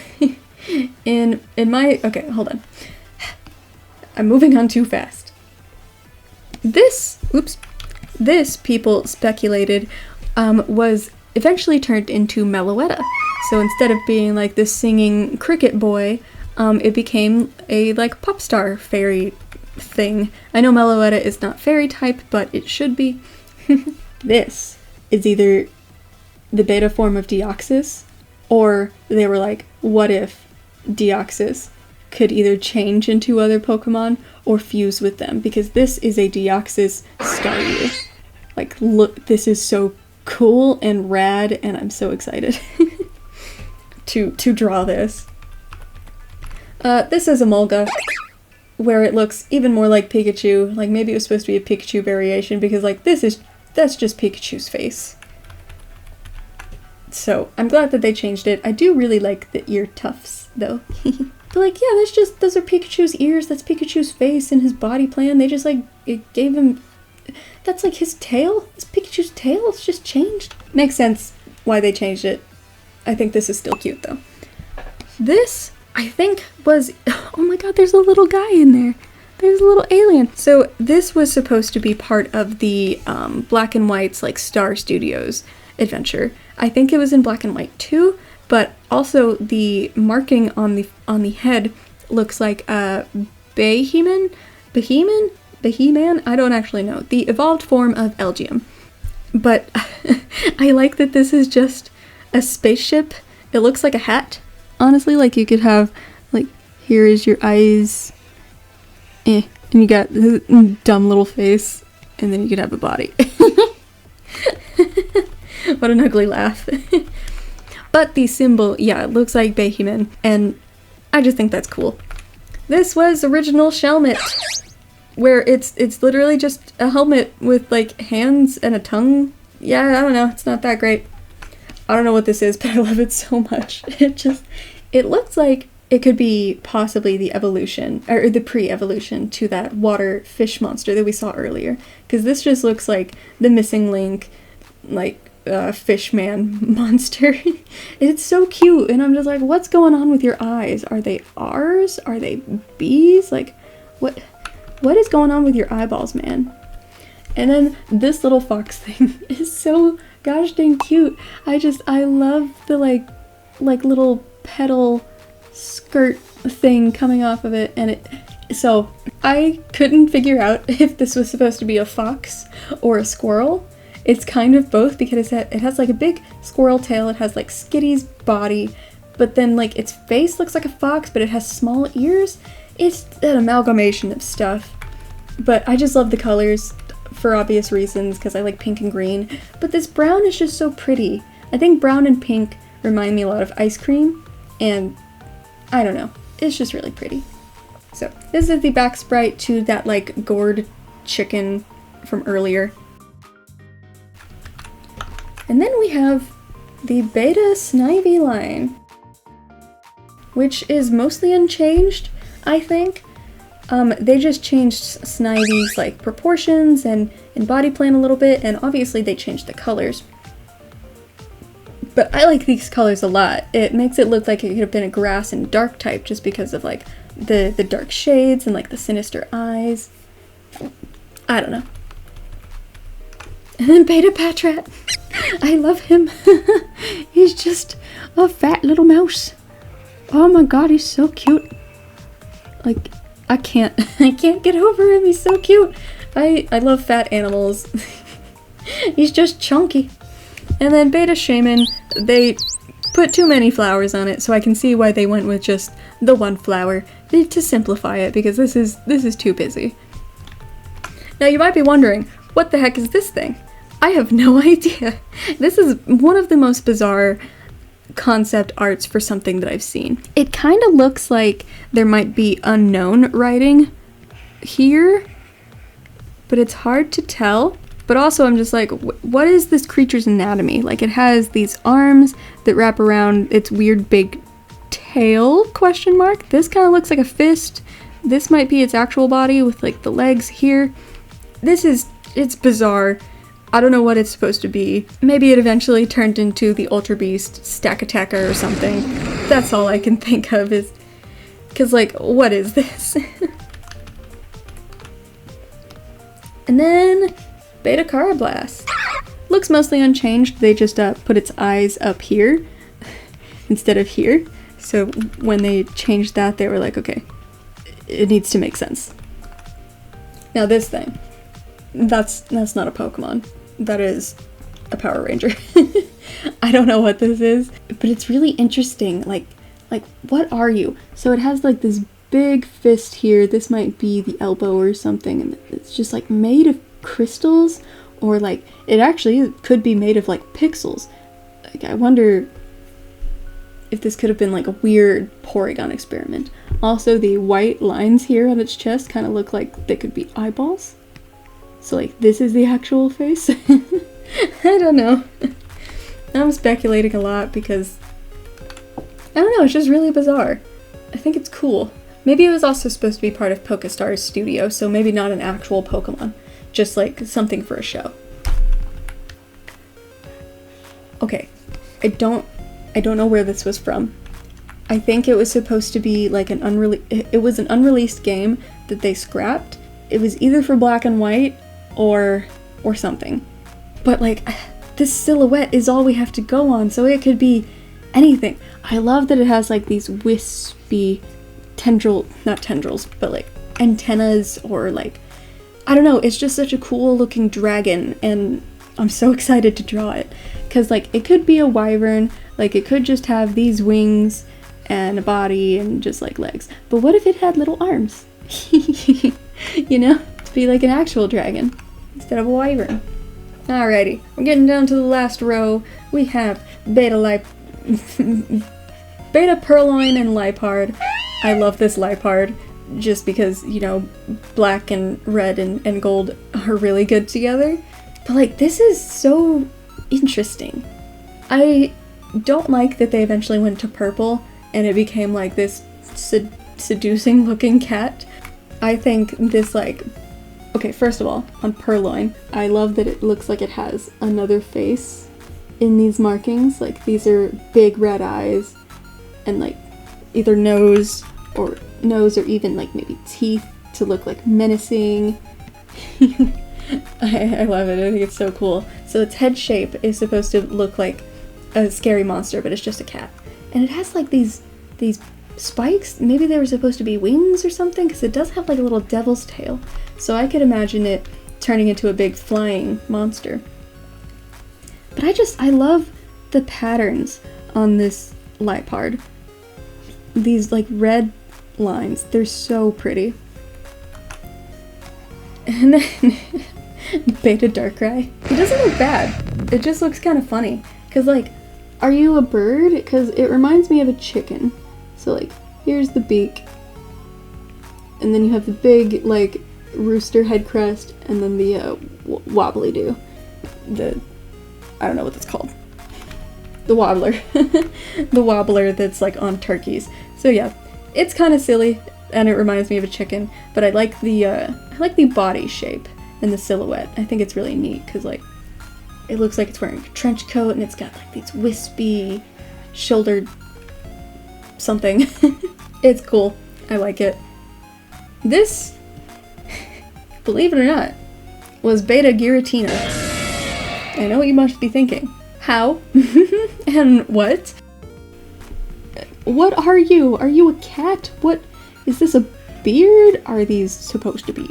in my, okay, hold on. I'm moving on too fast. This people speculated was eventually turned into Meloetta. So instead of being like this singing cricket boy, it became a like pop star fairy thing. I know Meloetta is not fairy type, but it should be. This is either the beta form of Deoxys, or they were like, what if Deoxys could either change into other Pokemon or fuse with them? Because this is a Deoxys Staryu. Like, look, this is so cool and rad, and I'm so excited to draw this. This is a Mulga, where it looks even more like Pikachu. Like, maybe it was supposed to be a Pikachu variation, because like that's just Pikachu's face. So I'm glad that they changed it. I do really like the ear tufts though. But like, yeah, those are Pikachu's ears, that's Pikachu's face and his body plan. They just like, it gave him, that's like his tail. It's Pikachu's tail, it's just changed. Makes sense why they changed it. I think this is still cute though. This, I think, was, oh my god, there's a little guy in there. There's a little alien. So this was supposed to be part of the Black and White's like Star Studios adventure. I think it was in Black and White too, but also the marking on the head looks like a Beheman? I don't actually know. The evolved form of Elgium. But I like that this is just a spaceship. It looks like a hat. Honestly, like you could have, like, here is your eyes. And you got this dumb little face, and then you could have a body. What an ugly laugh. But the symbol, yeah, it looks like Behemoth, and I just think that's cool. This was original Shelmet, where it's literally just a helmet with like hands and a tongue. Yeah, I don't know, it's not that great. I don't know what this is, but I love it so much. It looks like it could be possibly the evolution, or the pre-evolution to that water fish monster that we saw earlier. Because this just looks like the missing link, like, fishman monster. It's so cute, and I'm just like, what's going on with your eyes? Are they R's? Are they B's? Like, what is going on with your eyeballs, man? And then this little fox thing is so gosh dang cute. I love the like little petal skirt thing coming off of it, and so I couldn't figure out if this was supposed to be a fox or a squirrel. It's kind of both, because it has like a big squirrel tail, it has like Skitty's body, but then like its face looks like a fox, but it has small ears. It's an amalgamation of stuff, but I just love the colors for obvious reasons, because I like pink and green, but this brown is just so pretty. I think brown and pink remind me a lot of ice cream, and I don't know, it's just really pretty. So this is the back sprite to that like gourd chicken from earlier. And then we have the Beta Snivy line, which is mostly unchanged, I think. They just changed Snivy's like proportions and body plan a little bit, and obviously they changed the colors. But I like these colors a lot. It makes it look like it could have been a grass and dark type, just because of like the dark shades and like the sinister eyes. I don't know. And then Beta Patrat. I love him. He's just a fat little mouse. Oh my god, he's so cute. Like, I can't get over him. He's so cute. I love fat animals. He's just chunky. And then Beta Shaman, they put too many flowers on it, so I can see why they went with just the one flower to simplify it, because this is too busy. Now you might be wondering, what the heck is this thing? I have no idea. This is one of the most bizarre concept arts for something that I've seen. It kind of looks like there might be unknown writing here, but it's hard to tell. But also I'm just like, what is this creature's anatomy? Like, it has these arms that wrap around its weird big tail, question mark. This kind of looks like a fist. This might be its actual body with like the legs here. It's bizarre. I don't know what it's supposed to be. Maybe it eventually turned into the Ultra Beast Stack Attacker or something. That's all I can think of is... Because, like, what is this? And then... Beta Carablast. Looks mostly unchanged. They just put its eyes up here instead of here. So when they changed that, they were like, okay, it needs to make sense. Now this thing. That's not a Pokemon. That is a Power Ranger. I don't know what this is, but it's really interesting. Like, what are you? So it has like this big fist here. This might be the elbow or something, and it's just like made of crystals, or like it actually could be made of like pixels. Like, I wonder if this could have been like a weird Porygon experiment. Also, the white lines here on its chest kind of look like they could be eyeballs. So like, this is the actual face? I don't know. I'm speculating a lot because, I don't know, it's just really bizarre. I think it's cool. Maybe it was also supposed to be part of Pokestar's studio, so maybe not an actual Pokemon. Just like something for a show. Okay, I don't know where this was from. I think it was supposed to be like an unreleased game that they scrapped. It was either for Black and White or something. But like, this silhouette is all we have to go on, so it could be anything. I love that it has like these wispy not tendrils, but like antennas, or like, I don't know, it's just such a cool looking dragon, and I'm so excited to draw it. Cause like, it could be a wyvern, like it could just have these wings and a body and just like legs. But what if it had little arms? You know, to be like an actual dragon instead of a wyvern. Alrighty, we're getting down to the last row. We have Beta Purloin and Lipard. I love this Lipard just because, you know, black and red and gold are really good together. But like, this is so interesting. I don't like that they eventually went to purple and it became like this seducing looking cat. I think this, like, okay, first of all, on Purloin, I love that it looks like it has another face in these markings. Like, these are big red eyes and like either nose or even like maybe teeth to look like menacing. I love it. I think it's so cool. So its head shape is supposed to look like a scary monster, but it's just a cat. And it has like these spikes. Maybe they were supposed to be wings or something, because it does have like a little devil's tail. So I could imagine it turning into a big flying monster. But I love the patterns on this Lipard. These like red lines, they're so pretty. And then Beta Darkrai. It doesn't look bad. It just looks kind of funny. Because like, are you a bird? Because it reminds me of a chicken. So like, here's the beak. And then you have the big like rooster head crest, and then the wobbly do. I don't know what that's called. The wobbler. The wobbler that's like on turkeys. So yeah, it's kind of silly and it reminds me of a chicken, but I like the body shape and the silhouette. I think it's really neat because like it looks like it's wearing a trench coat and it's got like these wispy shouldered something. It's cool. I like it. This, believe it or not, was Beta Giratina. I know what you must be thinking. How? And what? What are you? Are you a cat? What? Is this a beard? Are these supposed to be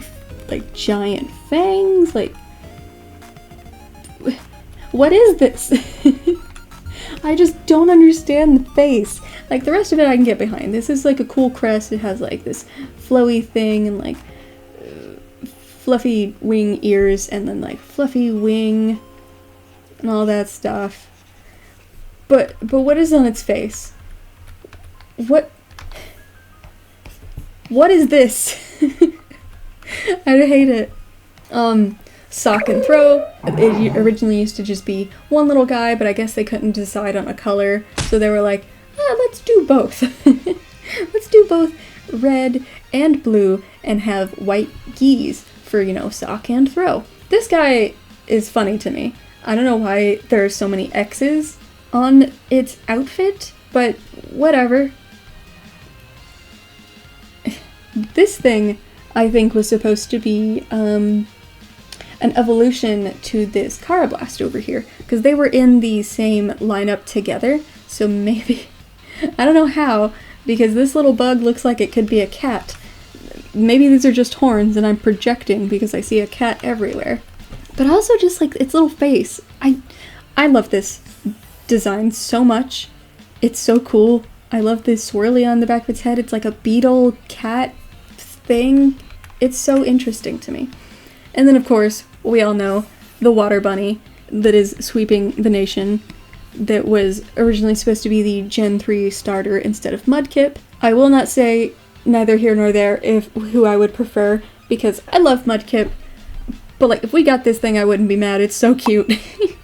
like giant fangs? Like, what is this? I just don't understand the face. Like, the rest of it I can get behind. This is like a cool crest. It has like this flowy thing and like fluffy wing ears and then like fluffy wing and all that stuff. But what is on its face? What is this? I hate it. Sock and throw. It originally used to just be one little guy, but I guess they couldn't decide on a color, so they were like, let's do both. Let's do both red and blue and have white geese for, you know, sock and throw. This guy is funny to me. I don't know why there are so many X's on its outfit, but whatever. This thing, I think, was supposed to be an evolution to this Carablast over here, because they were in the same lineup together, so maybe, I don't know how, because this little bug looks like it could be a cat. Maybe these are just horns and I'm projecting because I see a cat everywhere. But also just like its little face. I love this design so much. It's so cool. I love this swirly on the back of its head. It's like a beetle cat thing. It's so interesting to me. And then of course, we all know the water bunny that is sweeping the nation, that was originally supposed to be the Gen 3 starter instead of Mudkip. I will not say neither here nor there who I would prefer, because I love Mudkip, but like if we got this thing I wouldn't be mad. It's so cute.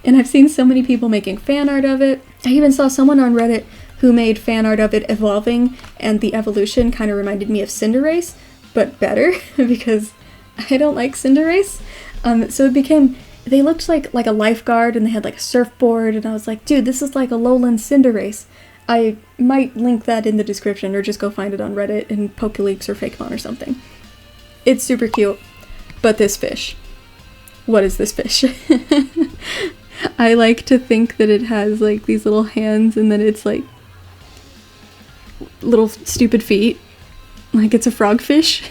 And I've seen so many people making fan art of it. I even saw someone on Reddit who made fan art of it evolving, and the evolution kind of reminded me of Cinderace, but better, because I don't like Cinderace. So it became, they looked like a lifeguard and they had like a surfboard, and I was like, dude, this is like a lowland Cinderace. I might link that in the description or just go find it on Reddit in PokeLeaks or Fakemon or something. It's super cute. But this fish. What is this fish? I like to think that it has like these little hands and that it's like little stupid feet. Like it's a frogfish.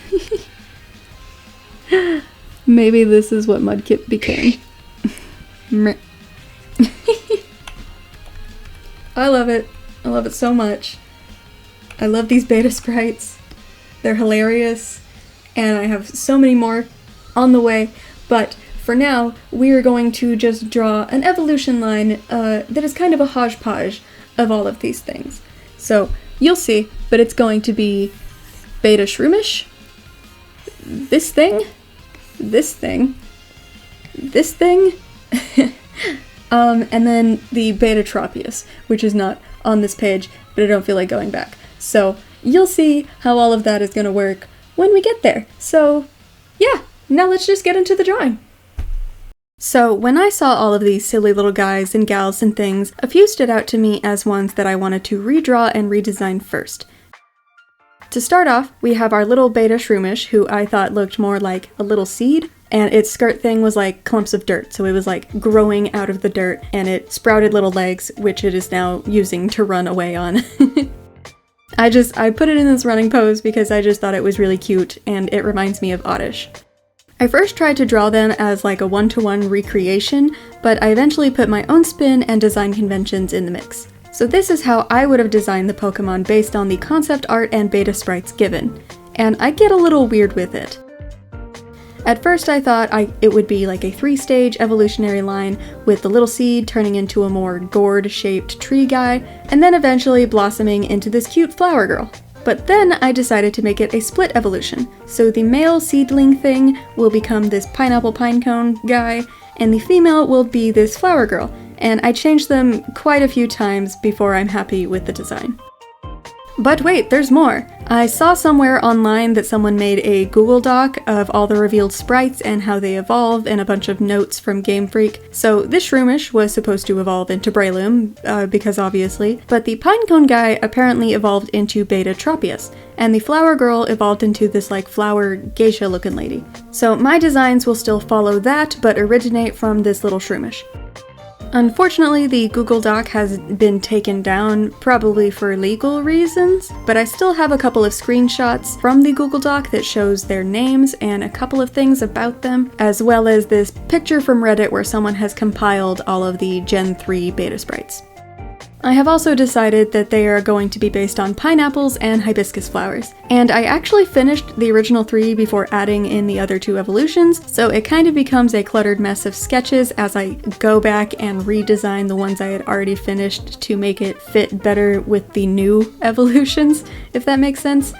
Maybe this is what Mudkip became. I love it. I love it so much. I love these beta sprites. They're hilarious. And I have so many more on the way. But for now, we are going to just draw an evolution line that is kind of a hodgepodge of all of these things. So you'll see, but it's going to be Beta Shroomish, this thing, this thing, this thing, and then the Beta Tropius, which is not on this page, but I don't feel like going back. So you'll see how all of that is going to work when we get there. So yeah, now let's just get into the drawing. So when I saw all of these silly little guys and gals and things, a few stood out to me as ones that I wanted to redraw and redesign first. To start off, we have our little Beta Shroomish, who I thought looked more like a little seed, and its skirt thing was like clumps of dirt, so it was like growing out of the dirt, and it sprouted little legs, which it is now using to run away on. I put it in this running pose because I just thought it was really cute, and it reminds me of Oddish. I first tried to draw them as like a one-to-one recreation, but I eventually put my own spin and design conventions in the mix. So this is how I would have designed the Pokemon based on the concept art and beta sprites given, and I get a little weird with it. At first I thought it would be like a 3-stage evolutionary line, with the little seed turning into a more gourd-shaped tree guy, and then eventually blossoming into this cute flower girl. But then I decided to make it a split evolution, so the male seedling thing will become this pineapple pinecone guy, and the female will be this flower girl, and I changed them quite a few times before I'm happy with the design. But wait, there's more! I saw somewhere online that someone made a Google Doc of all the revealed sprites and how they evolve, and a bunch of notes from Game Freak. So this Shroomish was supposed to evolve into Breloom, because obviously, but the Pinecone guy apparently evolved into Beta Tropius, and the flower girl evolved into this like flower geisha looking lady. So my designs will still follow that, but originate from this little Shroomish. Unfortunately, the Google Doc has been taken down, probably for legal reasons, but I still have a couple of screenshots from the Google Doc that shows their names and a couple of things about them, as well as this picture from Reddit where someone has compiled all of the Gen 3 beta sprites. I have also decided that they are going to be based on pineapples and hibiscus flowers, and I actually finished the original 3 before adding in the other 2 evolutions, so it kind of becomes a cluttered mess of sketches as I go back and redesign the ones I had already finished to make it fit better with the new evolutions, if that makes sense.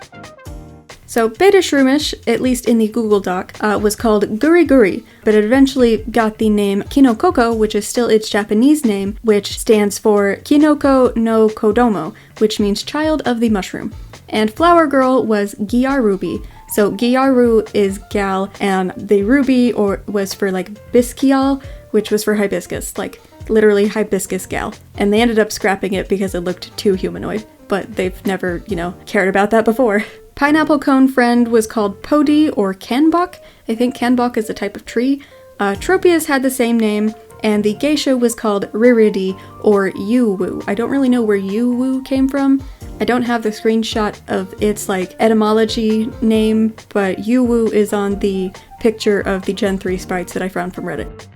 So Beta Shroomish, at least in the Google Doc, was called Guri Guri, but it eventually got the name Kinokoko, which is still its Japanese name, which stands for Kinoko no Kodomo, which means child of the mushroom. And Flower Girl was Gyarubi. So Gyaru is gal, and the ruby was for like Bisquial, which was for hibiscus, like literally hibiscus gal. And they ended up scrapping it because it looked too humanoid, but they've never, cared about that before. Pineapple Cone Friend was called Podi or Kanbok. I think Kanbok is a type of tree. Tropius had the same name, and the geisha was called Riridi or Yuwu. I don't really know where Yuwu came from. I don't have the screenshot of its etymology name, but Yuwu is on the picture of the Gen 3 sprites that I found from Reddit.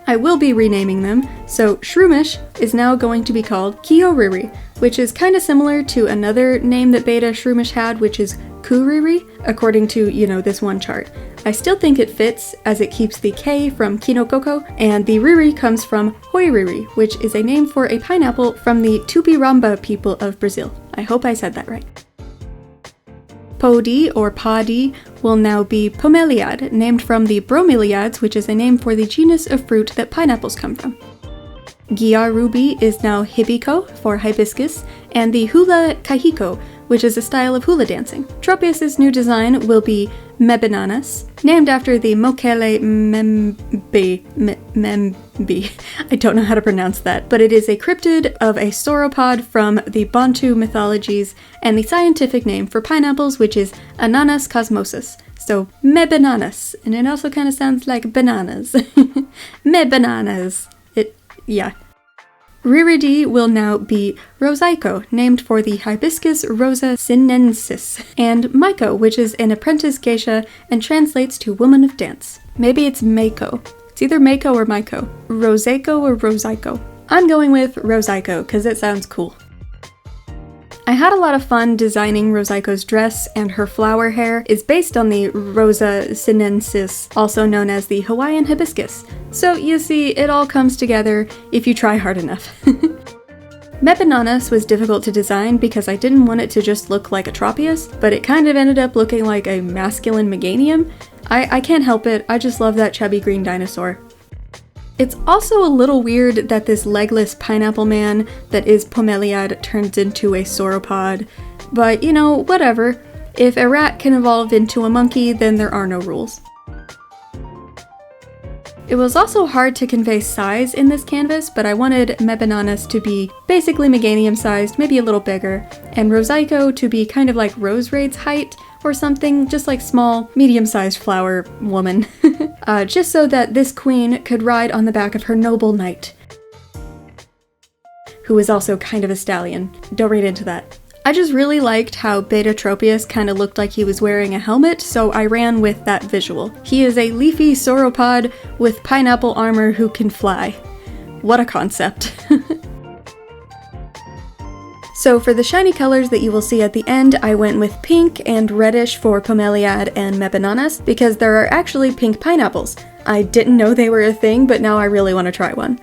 I will be renaming them, so Shroomish is now going to be called Kioriri, which is kind of similar to another name that Beta Shroomish had, which is Kuriri, according to, this one chart. I still think it fits, as it keeps the K from Kinokoko, and the Riri comes from Hoiriri, which is a name for a pineapple from the Tupiramba people of Brazil. I hope I said that right. Podi, or Padi, will now be Pomeliad, named from the bromeliads, which is a name for the genus of fruit that pineapples come from. Gyarubi is now Hibiko, for hibiscus, and the Hula Kahiko, which is a style of hula dancing. Tropius' new design will be Mebananas, named after the Mokele Membi. I don't know how to pronounce that, but it is a cryptid of a sauropod from the Bantu mythologies, and the scientific name for pineapples, which is Ananas cosmosus. So, Mebananas, and it also kind of sounds like bananas. Mebananas. Yeah. Riridi will now be Rosaiko, named for the Hibiscus rosa sinensis, and Maiko, which is an apprentice geisha and translates to woman of dance. Maybe it's Meiko. It's either Meiko or Maiko. Rosaiko or Rosaiko. I'm going with Rosaiko because it sounds cool. I had a lot of fun designing Rosaiko's dress, and her flower hair is based on the Rosa sinensis, also known as the Hawaiian hibiscus. So you see, it all comes together if you try hard enough. Mebananas was difficult to design because I didn't want it to just look like a Tropius, but it kind of ended up looking like a masculine Meganium. I can't help it, I just love that chubby green dinosaur. It's also a little weird that this legless pineapple man that is Pomeliad turns into a sauropod, but you know, whatever. If a rat can evolve into a monkey, then there are no rules. It was also hard to convey size in this canvas, but I wanted Mebananas to be basically Meganium sized, maybe a little bigger, and Rosaiko to be kind of like Roserade's height, or something, just like small, medium-sized flower woman. Just so that this queen could ride on the back of her noble knight, who is also kind of a stallion. Don't read into that. I just really liked how Beta Tropius kind of looked like he was wearing a helmet, so I ran with that visual. He is a leafy sauropod with pineapple armor who can fly. What a concept. So for the shiny colors that you will see at the end, I went with pink and reddish for Pomeliad and Mebananas because there are actually pink pineapples. I didn't know they were a thing, but now I really want to try one.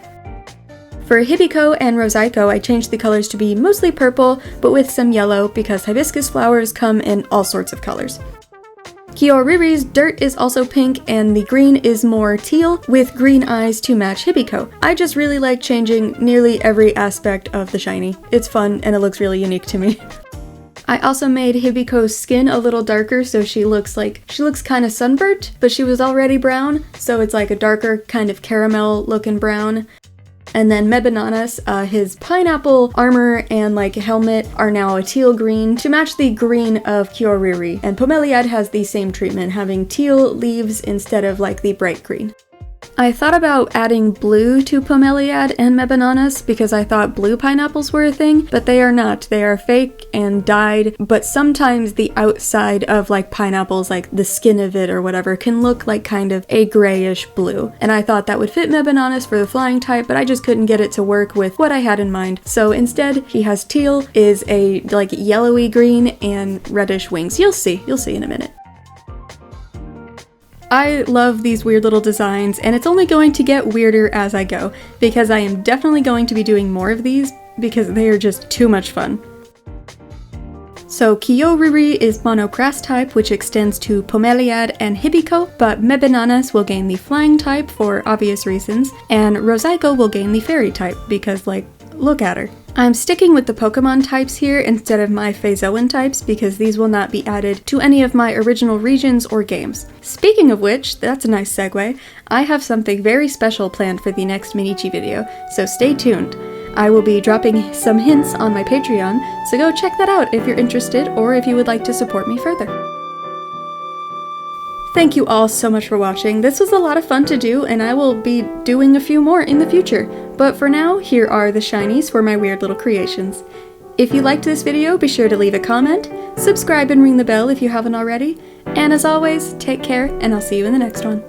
For Hibiko and Rosaiko, I changed the colors to be mostly purple, but with some yellow because hibiscus flowers come in all sorts of colors. Kiyoriri's dirt is also pink, and the green is more teal, with green eyes to match Hibiko. I just really like changing nearly every aspect of the shiny. It's fun, and it looks really unique to me. I also made Hibiko's skin a little darker, so she looks kind of sunburnt, but she was already brown, so it's like a darker kind of caramel looking brown. And then Mebananas, his pineapple armor and like helmet are now a teal green to match the green of Kiyoriri. And Pomeliad has the same treatment, having teal leaves instead of like the bright green. I thought about adding blue to Pomeliad and Mebananas because I thought blue pineapples were a thing, but they are not. They are fake and dyed, but sometimes the outside of like pineapples, like the skin of it or whatever, can look like kind of a grayish blue. And I thought that would fit Mebananas for the flying type, but I just couldn't get it to work with what I had in mind. So instead, he has teal, is a like yellowy green, and reddish wings. You'll see in a minute. I love these weird little designs, and it's only going to get weirder as I go, because I am definitely going to be doing more of these, because they are just too much fun. So Kiyoriri is Monocrast type, which extends to Pomeliad and Hibiko, but Mebananas will gain the flying type for obvious reasons, and Rosaiko will gain the fairy type, because like, look at her. I'm sticking with the Pokemon types here instead of my Phaezoan types because these will not be added to any of my original regions or games. Speaking of which, that's a nice segue, I have something very special planned for the next Minichi video, so stay tuned. I will be dropping some hints on my Patreon, so go check that out if you're interested or if you would like to support me further. Thank you all so much for watching. This was a lot of fun to do, and I will be doing a few more in the future. But for now, here are the shinies for my weird little creations. If you liked this video, be sure to leave a comment, subscribe and ring the bell if you haven't already, and as always, take care, and I'll see you in the next one.